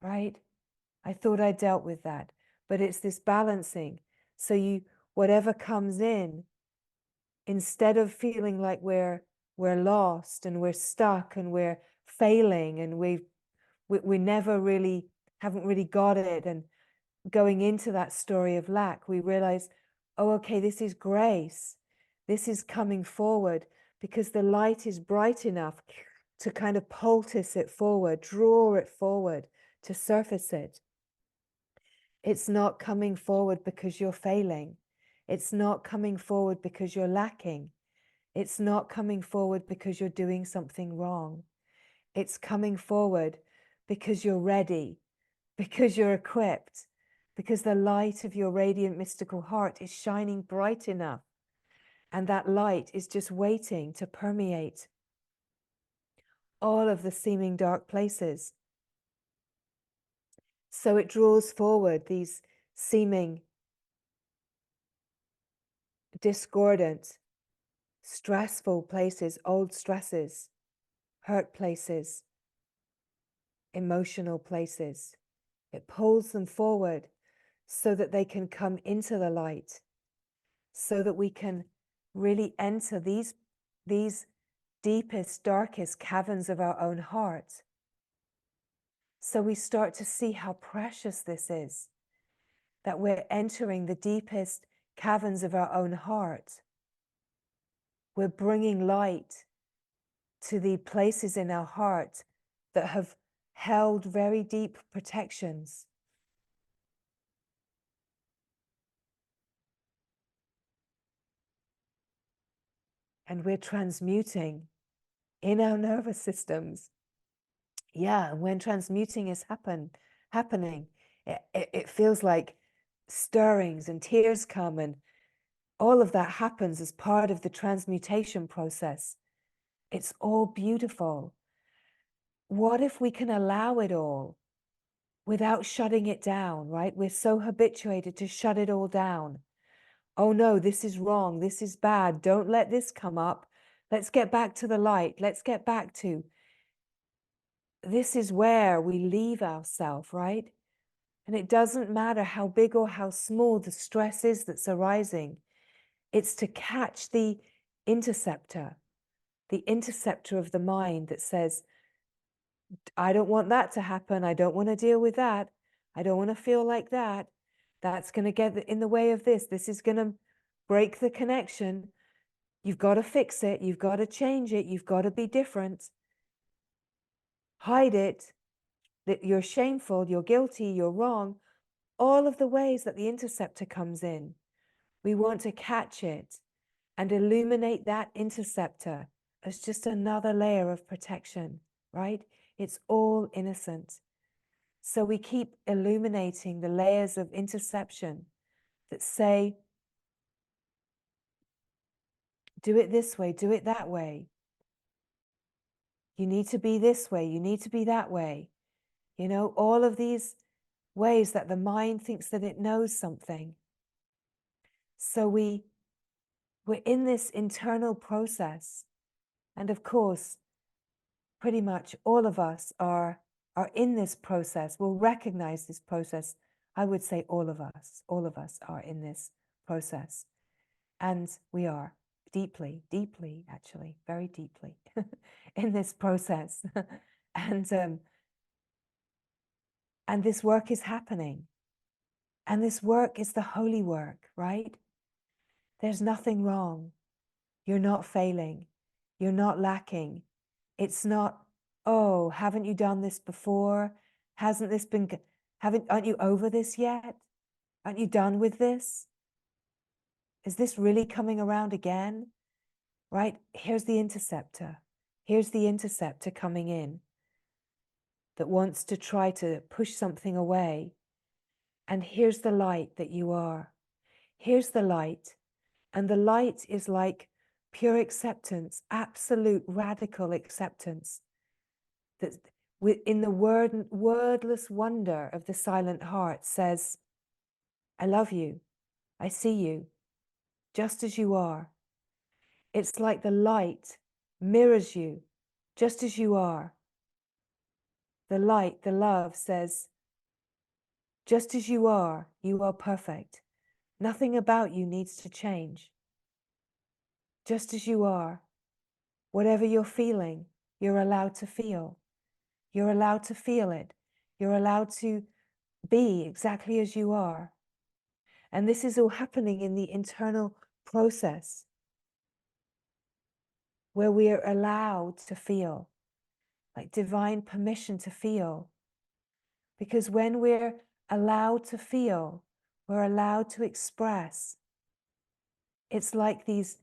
right? I thought I dealt with that, but it's this balancing. So whatever comes in, instead of feeling like we're lost and we're stuck and we're failing and we never really haven't really got it, and going into that story of lack, we realize, oh, okay, this is grace. This is coming forward because the light is bright enough to kind of poultice it forward, draw it forward, to surface it. It's not coming forward because you're failing. It's not coming forward because you're lacking. It's not coming forward because you're doing something wrong. It's coming forward because you're ready, because you're equipped, because the light of your radiant mystical heart is shining bright enough. And that light is just waiting to permeate all of the seeming dark places. So it draws forward these seeming discordant, stressful places, old stresses, hurt places, emotional places. It pulls them forward so that they can come into the light, so that we can really enter these deepest, darkest caverns of our own heart. So we start to see how precious this is, that we're entering the deepest caverns of our own heart. We're bringing light to the places in our heart that have held very deep protections. And we're transmuting in our nervous systems. Yeah, and when transmuting is happening, it feels like stirrings and tears come, and all of that happens as part of the transmutation process. It's all beautiful. What if we can allow it all without shutting it down, right? We're so habituated to shut it all down. Oh no, this is wrong. This is bad. Don't let this come up. Let's get back to the light. Let's get back to, this is where we leave ourselves, right? And it doesn't matter how big or how small the stress is that's arising. It's to catch the interceptor of the mind that says, I don't want that to happen. I don't want to deal with that. I don't want to feel like that. That's going to get in the way of this. This is going to break the connection. You've got to fix it. You've got to change it. You've got to be different. Hide it. That you're shameful, you're guilty, you're wrong. All of the ways that the interceptor comes in. We want to catch it and illuminate that interceptor as just another layer of protection, right? It's all innocent. So we keep illuminating the layers of interception that say, do it this way, do it that way. You need to be this way, you need to be that way. You know, all of these ways that the mind thinks that it knows something. So we're in this internal process. And of course, pretty much all of us are in this process, will recognize this process. I would say all of us are in this process. And we are deeply, actually, very deeply in this process. And this work is happening. And this work is the holy work, right? There's nothing wrong. You're not failing. You're not lacking. It's not, oh, haven't you done this before? Hasn't this been, aren't you over this yet? Aren't you done with this? Is this really coming around again? Right? Here's the interceptor. Here's the interceptor coming in that wants to try to push something away. And here's the light that you are. Here's the light. And the light is like pure acceptance, absolute radical acceptance. That in the wordless wonder of the silent heart says, I love you. I see you just as you are. It's like the light mirrors you just as you are. The light, the love says, just as you are perfect. Nothing about you needs to change. Just as you are, whatever you're feeling, you're allowed to feel. You're allowed to feel it. You're allowed to be exactly as you are. And this is all happening in the internal process where we are allowed to feel, like divine permission to feel. Because when we're allowed to feel, we're allowed to express. It's like these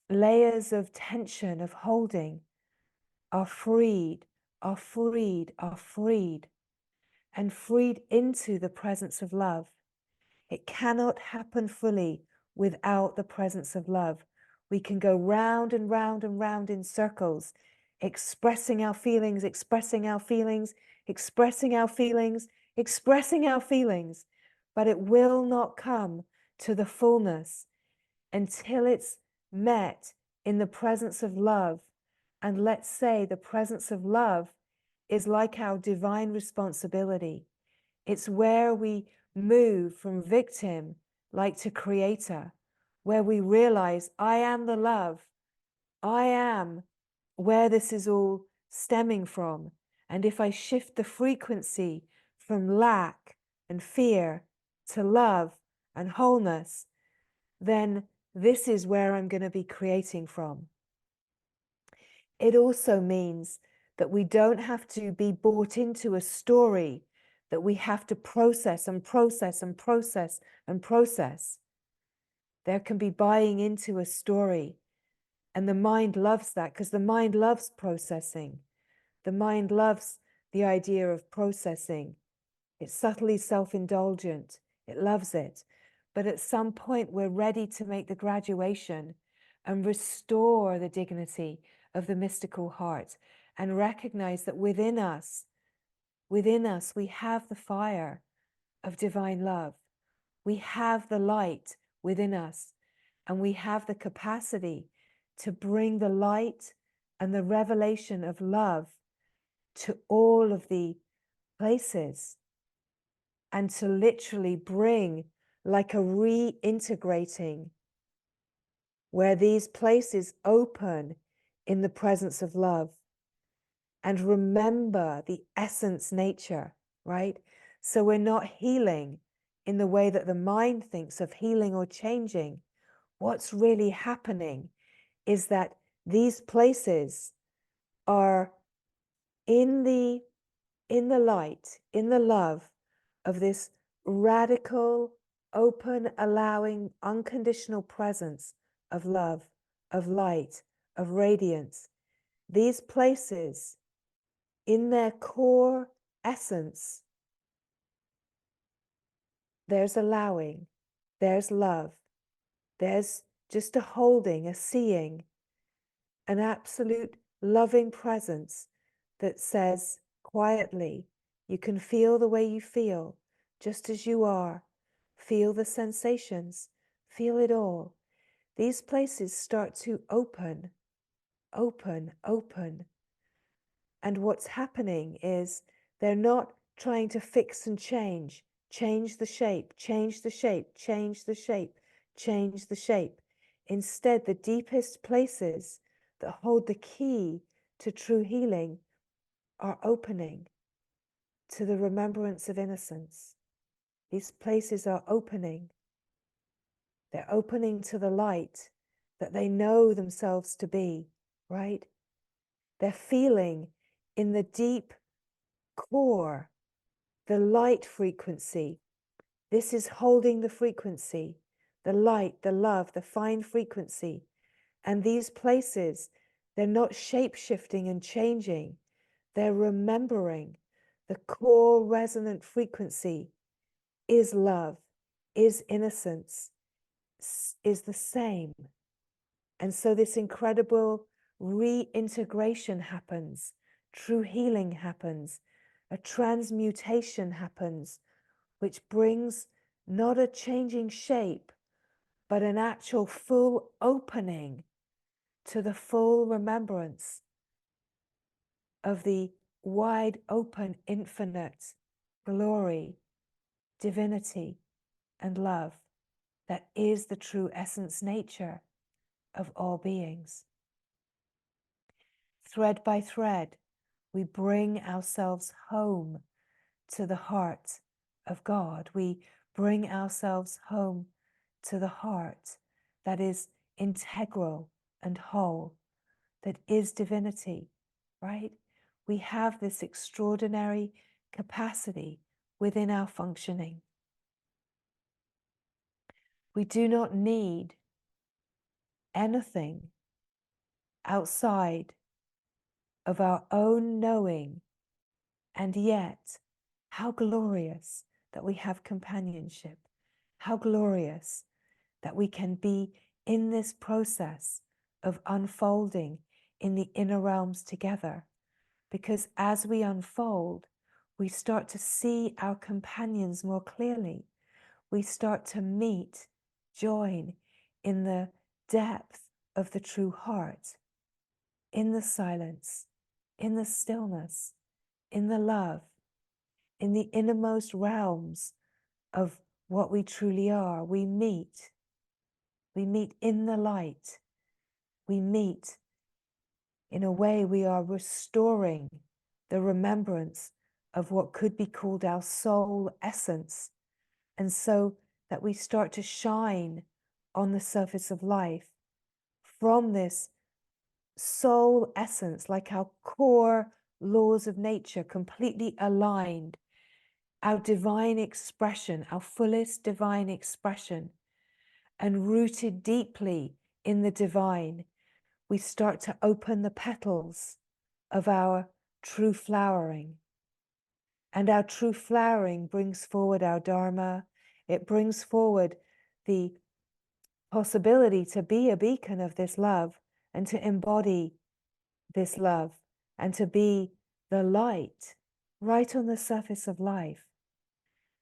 layers of tension, of holding, are freed, are freed, are freed, and freed into the presence of love. It cannot happen fully without the presence of love. We can go round and round and round in circles, expressing our feelings, expressing our feelings, expressing our feelings, expressing our feelings, but it will not come to the fullness until it's met in the presence of love. And let's say the presence of love is like our divine responsibility. It's where we move from victim like to creator, where we realize I am the love. I am where this is all stemming from. And if I shift the frequency from lack and fear to love and wholeness, then this is where I'm going to be creating from. It also means that we don't have to be bought into a story that we have to process and process and process and process. There can be buying into a story, and the mind loves that because the mind loves processing. The mind loves the idea of processing. It's subtly self-indulgent. It loves it. But at some point, we're ready to make the graduation and restore the dignity of the mystical heart and recognize that within us, we have the fire of divine love. We have the light within us, and we have the capacity to bring the light and the revelation of love to all of the places, and to literally bring like a reintegrating where these places open in the presence of love and remember the essence nature, right? So we're not healing in the way that the mind thinks of healing or changing. What's really happening is that these places are in the light, in the love of this radical, open, allowing, unconditional presence of love, of light, of radiance. These places, in their core essence, there's allowing, there's love, there's just a holding, a seeing, an absolute loving presence that says quietly, you can feel the way you feel, just as you are. Feel the sensations, feel it all. These places start to open, open, open. And what's happening is they're not trying to fix and change the shape, change the shape, change the shape, change the shape. Instead, the deepest places that hold the key to true healing are opening to the remembrance of innocence. These places are opening. They're opening to the light that they know themselves to be, right? They're feeling in the deep core, the light frequency. This is holding the frequency, the light, the love, the fine frequency. And these places, they're not shape-shifting and changing. They're remembering the core resonant frequency is love, is innocence, is the same. And so this incredible reintegration happens, true healing happens, a transmutation happens, which brings not a changing shape, but an actual full opening to the full remembrance of the wide open, infinite glory, divinity, and love that is the true essence nature of all beings. Thread by thread, we bring ourselves home to the heart of God. We bring ourselves home to the heart that is integral and whole, that is divinity, right? We have this extraordinary capacity within our functioning. We do not need anything outside of our own knowing, and yet, how glorious that we have companionship. How glorious that we can be in this process of unfolding in the inner realms together. Because as we unfold, we start to see our companions more clearly. We start to meet, join in the depth of the true heart, in the silence, in the stillness, in the love, in the innermost realms of what we truly are. We meet in the light. We meet in a way we are restoring the remembrance of what could be called our soul essence. And so that we start to shine on the surface of life from this soul essence, like our core laws of nature, completely aligned, our divine expression, our fullest divine expression, and rooted deeply in the divine, we start to open the petals of our true flowering. And our true flowering brings forward our Dharma. It brings forward the possibility to be a beacon of this love and to embody this love and to be the light right on the surface of life.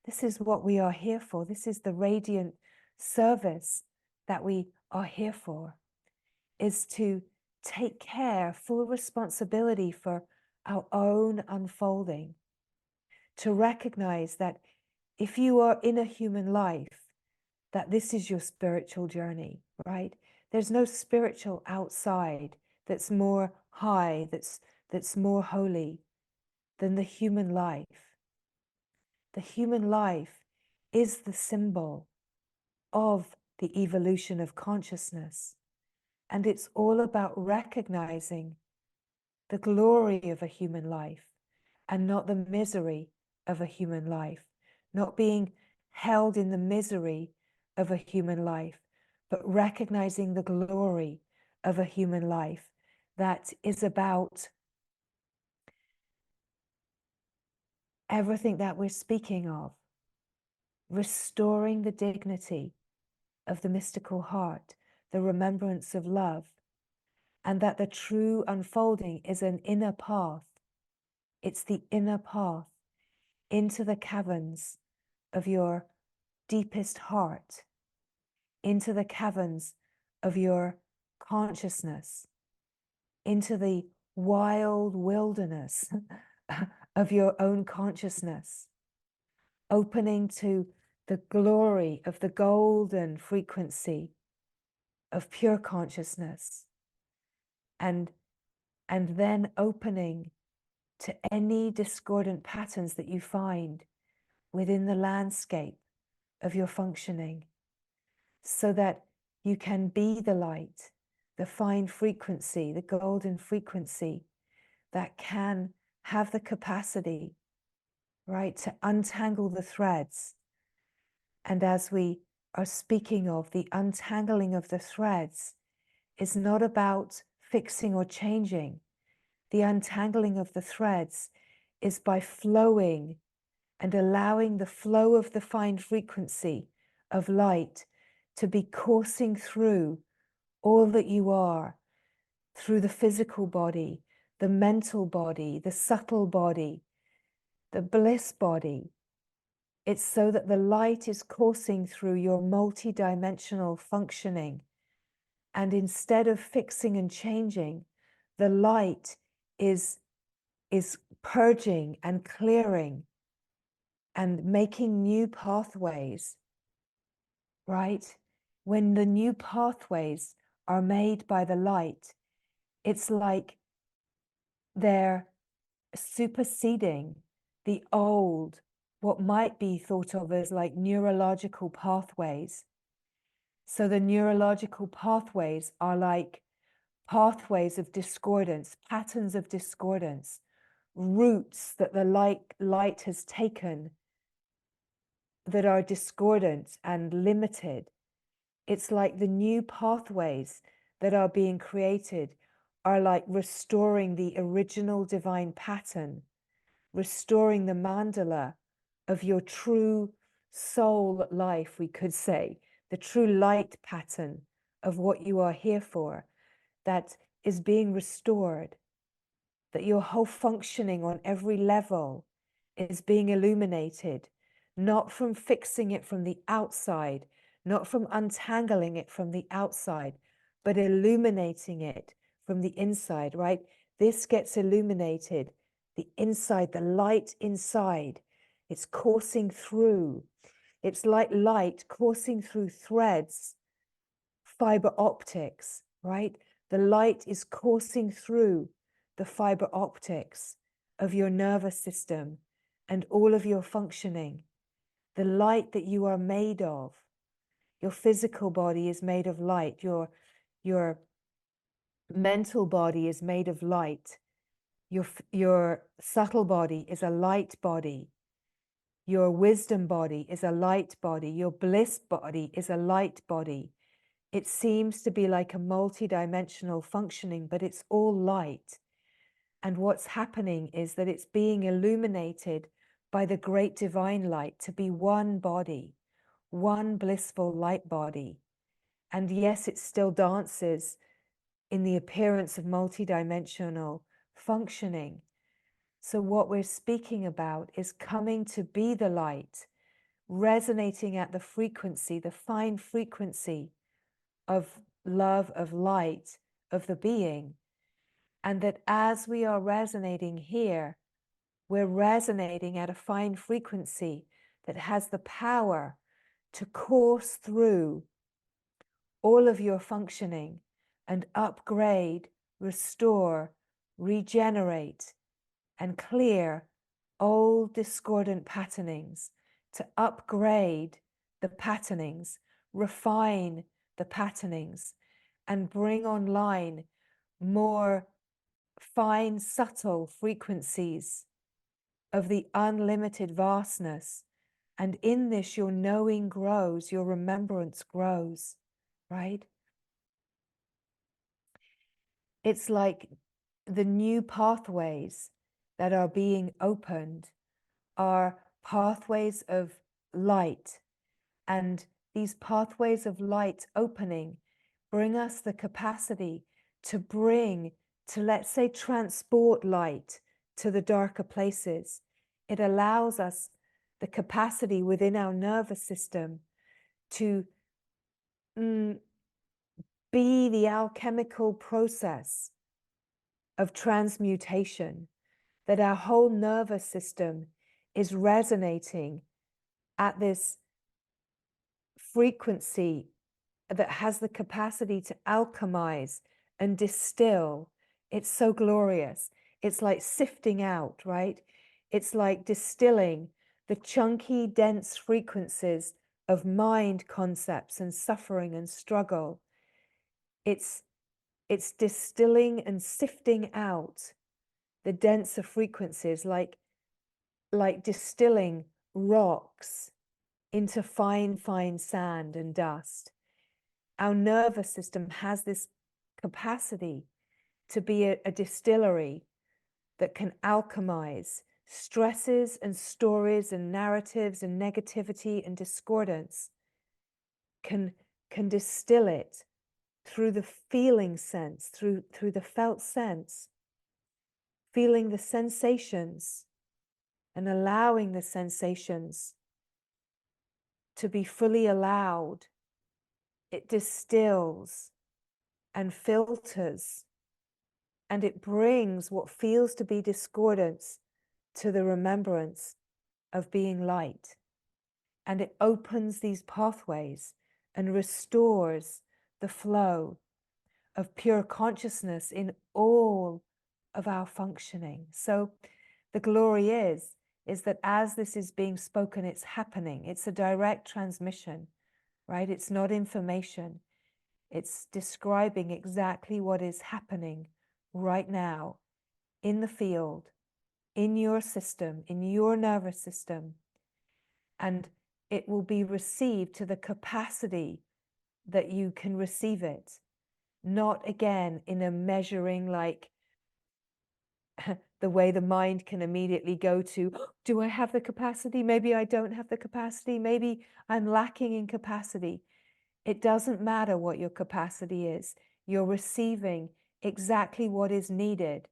This is what we are here for. This is the radiant service that we are here for, is to take care, full responsibility for our own unfolding, to recognize that if you are in a human life, that this is your spiritual journey, right? There's no spiritual outside that's more high, that's more holy than the human life. The human life is the symbol of the evolution of consciousness. And it's all about recognizing the glory of a human life and not the misery of a human life, not being held in the misery of a human life, but recognizing the glory of a human life that is about everything that we're speaking of, restoring the dignity of the mystical heart, the remembrance of love, and that the true unfolding is an inner path. It's the inner path into the caverns of your deepest heart, into the caverns of your consciousness, into the wild wilderness of your own consciousness, opening to the glory of the golden frequency of pure consciousness, and then opening to any discordant patterns that you find within the landscape of your functioning, so that you can be the light, the fine frequency, the golden frequency that can have the capacity, right, to untangle the threads. And as we are speaking of, the untangling of the threads is not about fixing or changing. The untangling of the threads is by flowing and allowing the flow of the fine frequency of light to be coursing through all that you are, through the physical body, the mental body, the subtle body, the bliss body. It's so that the light is coursing through your multi-dimensional functioning. And instead of fixing and changing, the light is purging and clearing and making new pathways, right? When the new pathways are made by the light, it's like they're superseding the old, what might be thought of as like neurological pathways. So the neurological pathways are like pathways of discordance, patterns of discordance, roots that the light has taken that are discordant and limited. It's like the new pathways that are being created are like restoring the original divine pattern, restoring the mandala of your true soul life, we could say, the true light pattern of what you are here for, that is being restored, that your whole functioning on every level is being illuminated, not from fixing it from the outside, not from untangling it from the outside, but illuminating it from the inside, right? This gets illuminated, the inside, the light inside, it's coursing through. It's like light coursing through threads, fiber optics, right? The light is coursing through the fiber optics of your nervous system and all of your functioning. The light that you are made of, your physical body is made of light, your mental body is made of light, Your subtle body is a light body. Your wisdom body is a light body. Your bliss body is a light body. It seems to be like a multi-dimensional functioning, but it's all light. And what's happening is that it's being illuminated by the great divine light to be one body, one blissful light body. And yes, it still dances in the appearance of multi-dimensional functioning. So what we're speaking about is coming to be the light, resonating at the frequency, the fine frequency of love, of light, of the being. And that as we are resonating here, we're resonating at a fine frequency that has the power to course through all of your functioning and upgrade, restore, regenerate, and clear old discordant patternings, to upgrade the patternings, refine the patternings, and bring online more fine, subtle frequencies of the unlimited vastness. And in this, your knowing grows, your remembrance grows, right? It's like the new pathways that are being opened are pathways of light. And these pathways of light opening bring us the capacity to let's say, transport light to the darker places. It allows us the capacity within our nervous system to be the alchemical process of transmutation, that our whole nervous system is resonating at this frequency that has the capacity to alchemize and distill. It's so glorious. It's like sifting out, right? It's like distilling the chunky, dense frequencies of mind concepts and suffering and struggle. It's distilling and sifting out the denser frequencies, like distilling rocks into fine, fine sand and dust. Our nervous system has this capacity to be a distillery that can alchemize stresses and stories and narratives and negativity and discordance, can distill it through the feeling sense, through the felt sense, feeling the sensations and allowing the sensations to be fully allowed. It distills and filters, and it brings what feels to be discordance to the remembrance of being light. And it opens these pathways and restores the flow of pure consciousness in all of our functioning. So the glory is that as this is being spoken, it's happening. It's a direct transmission, right? It's not information. It's describing exactly what is happening right now in the field, in your system, in your nervous system. And it will be received to the capacity that you can receive it. Not again in a measuring, like the way the mind can immediately go to, do I have the capacity? Maybe I don't have the capacity. Maybe I'm lacking in capacity. It doesn't matter what your capacity is. You're receiving exactly what is needed.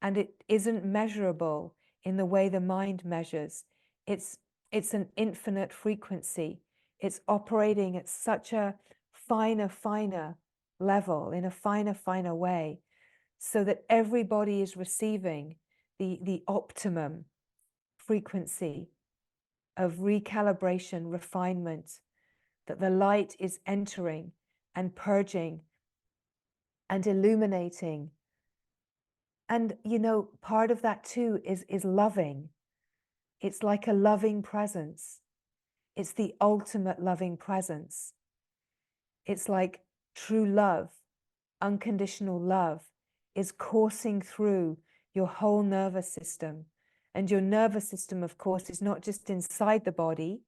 And it isn't measurable in the way the mind measures. It's an infinite frequency. It's operating at such a finer level, in a finer way, so that everybody is receiving the optimum frequency of recalibration, refinement, that the light is entering and purging and illuminating. And, you know, part of that too is loving. It's like a loving presence. It's the ultimate loving presence. It's like true love, unconditional love is coursing through your whole nervous system. And your nervous system, of course, is not just inside the body.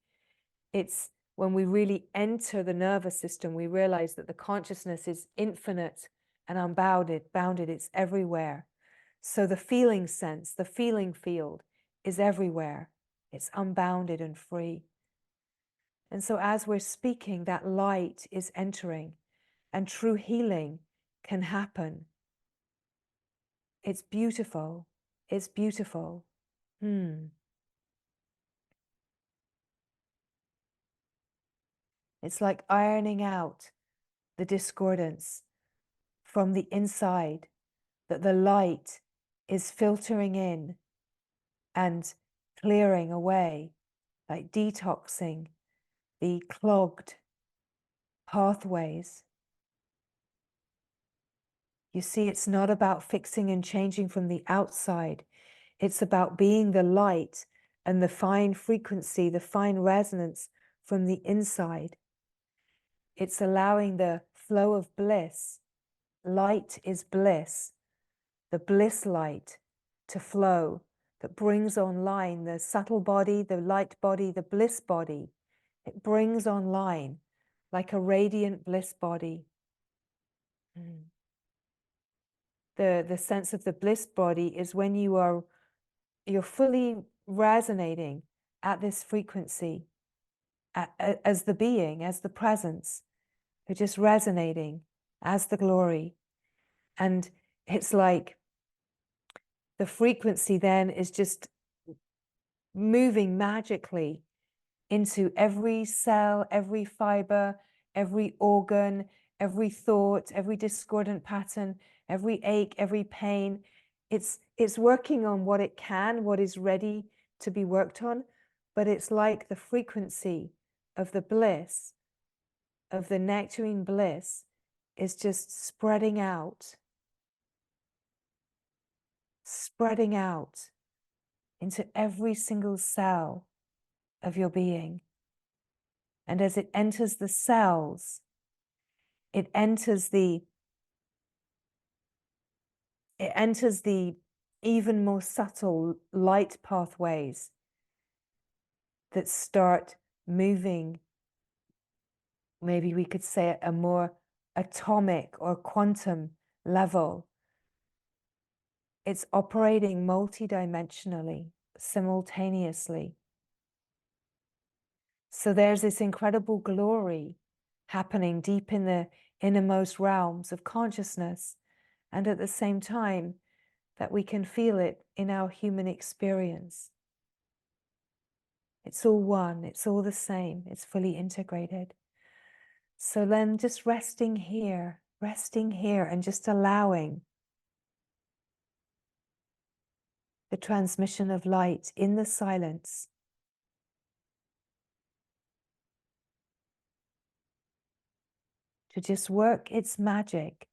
It's when we really enter the nervous system, we realize that the consciousness is infinite and unbounded, it's everywhere. So the feeling sense, the feeling field is everywhere. It's unbounded and free. And so as we're speaking, that light is entering and true healing can happen. It's beautiful. It's beautiful. It's like ironing out the discordance from the inside, that the light is filtering in and clearing away, like detoxing the clogged pathways. You see, it's not about fixing and changing from the outside. It's about being the light and the fine frequency, the fine resonance from the inside. It's allowing the flow of bliss. Light is bliss, the bliss light to flow that brings online the subtle body, the light body, the bliss body. It brings online like a radiant bliss body. The sense of the bliss body is when you're fully resonating at this frequency, as the being, as the presence. You're just resonating as the glory. And it's like the frequency then is just moving magically into every cell, every fiber, every organ, every thought, every discordant pattern, every ache, every pain. It's working on what it can, what is ready to be worked on, but it's like the frequency of the bliss, of the nectarine bliss, is just spreading out into every single cell of your being. And as it enters the cells, it enters the even more subtle light pathways that start moving, maybe we could say at a more atomic or quantum level. It's operating multidimensionally, simultaneously. So there's this incredible glory happening deep in the innermost realms of consciousness, and at the same time that we can feel it in our human experience. It's all one, it's all the same, it's fully integrated. So then just resting here and just allowing the transmission of light in the silence to just work its magic.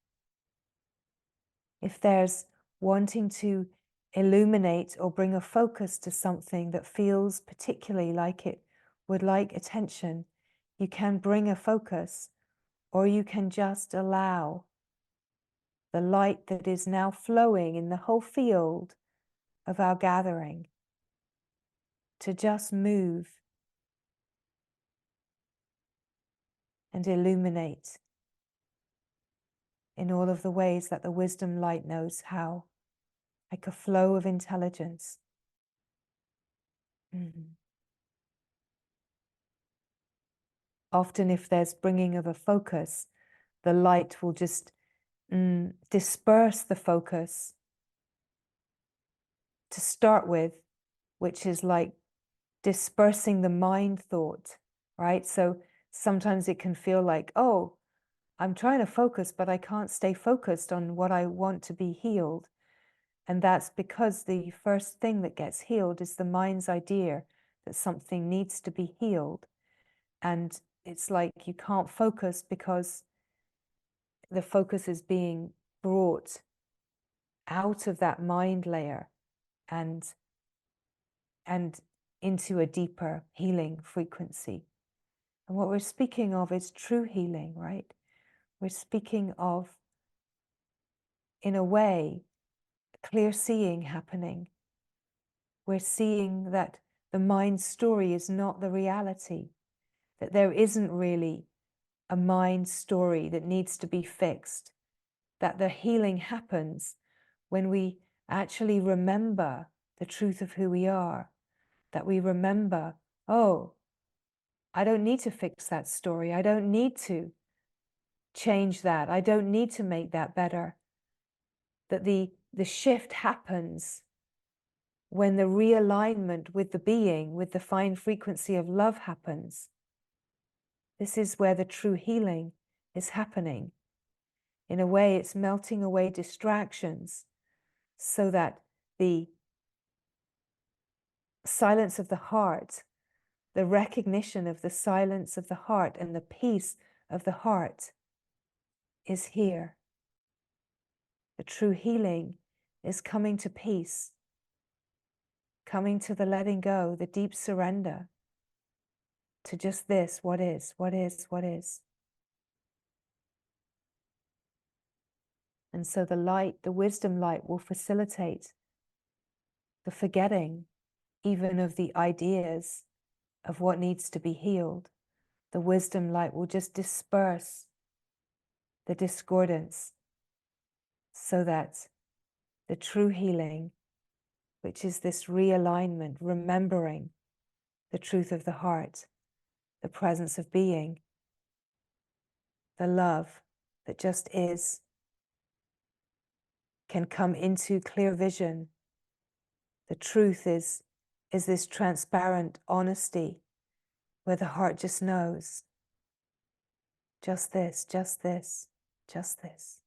If there's wanting to illuminate or bring a focus to something that feels particularly like it would like attention, you can bring a focus, or you can just allow the light that is now flowing in the whole field of our gathering to just move and illuminate in all of the ways that the wisdom light knows how, like a flow of intelligence. Often if there's bringing of a focus, the light will just disperse the focus to start with, which is like dispersing the mind thought, right? So sometimes it can feel like, oh, I'm trying to focus, but I can't stay focused on what I want to be healed. And that's because the first thing that gets healed is the mind's idea that something needs to be healed. And it's like you can't focus because the focus is being brought out of that mind layer and into a deeper healing frequency. And what we're speaking of is true healing, right? We're speaking of, in a way, clear seeing happening. We're seeing that the mind story is not the reality, that there isn't really a mind story that needs to be fixed, that the healing happens when we actually remember the truth of who we are, that we remember, oh, I don't need to fix that story. I don't need to change that. I don't need to make that better. That the shift happens when the realignment with the being, with the fine frequency of love happens. This is where the true healing is happening. In a way, it's melting away distractions so that the silence of the heart, the recognition of the silence of the heart and the peace of the heart is here. The true healing is coming to peace, coming to the letting go, the deep surrender to just this, what is, what is, what is. And so the light, the wisdom light, will facilitate the forgetting even of the ideas of what needs to be healed. The wisdom light will just disperse the discordance so that the true healing, which is this realignment, remembering the truth of the heart, the presence of being, the love that just is, can come into clear vision. The truth is this transparent honesty where the heart just knows, just this, just this, just this.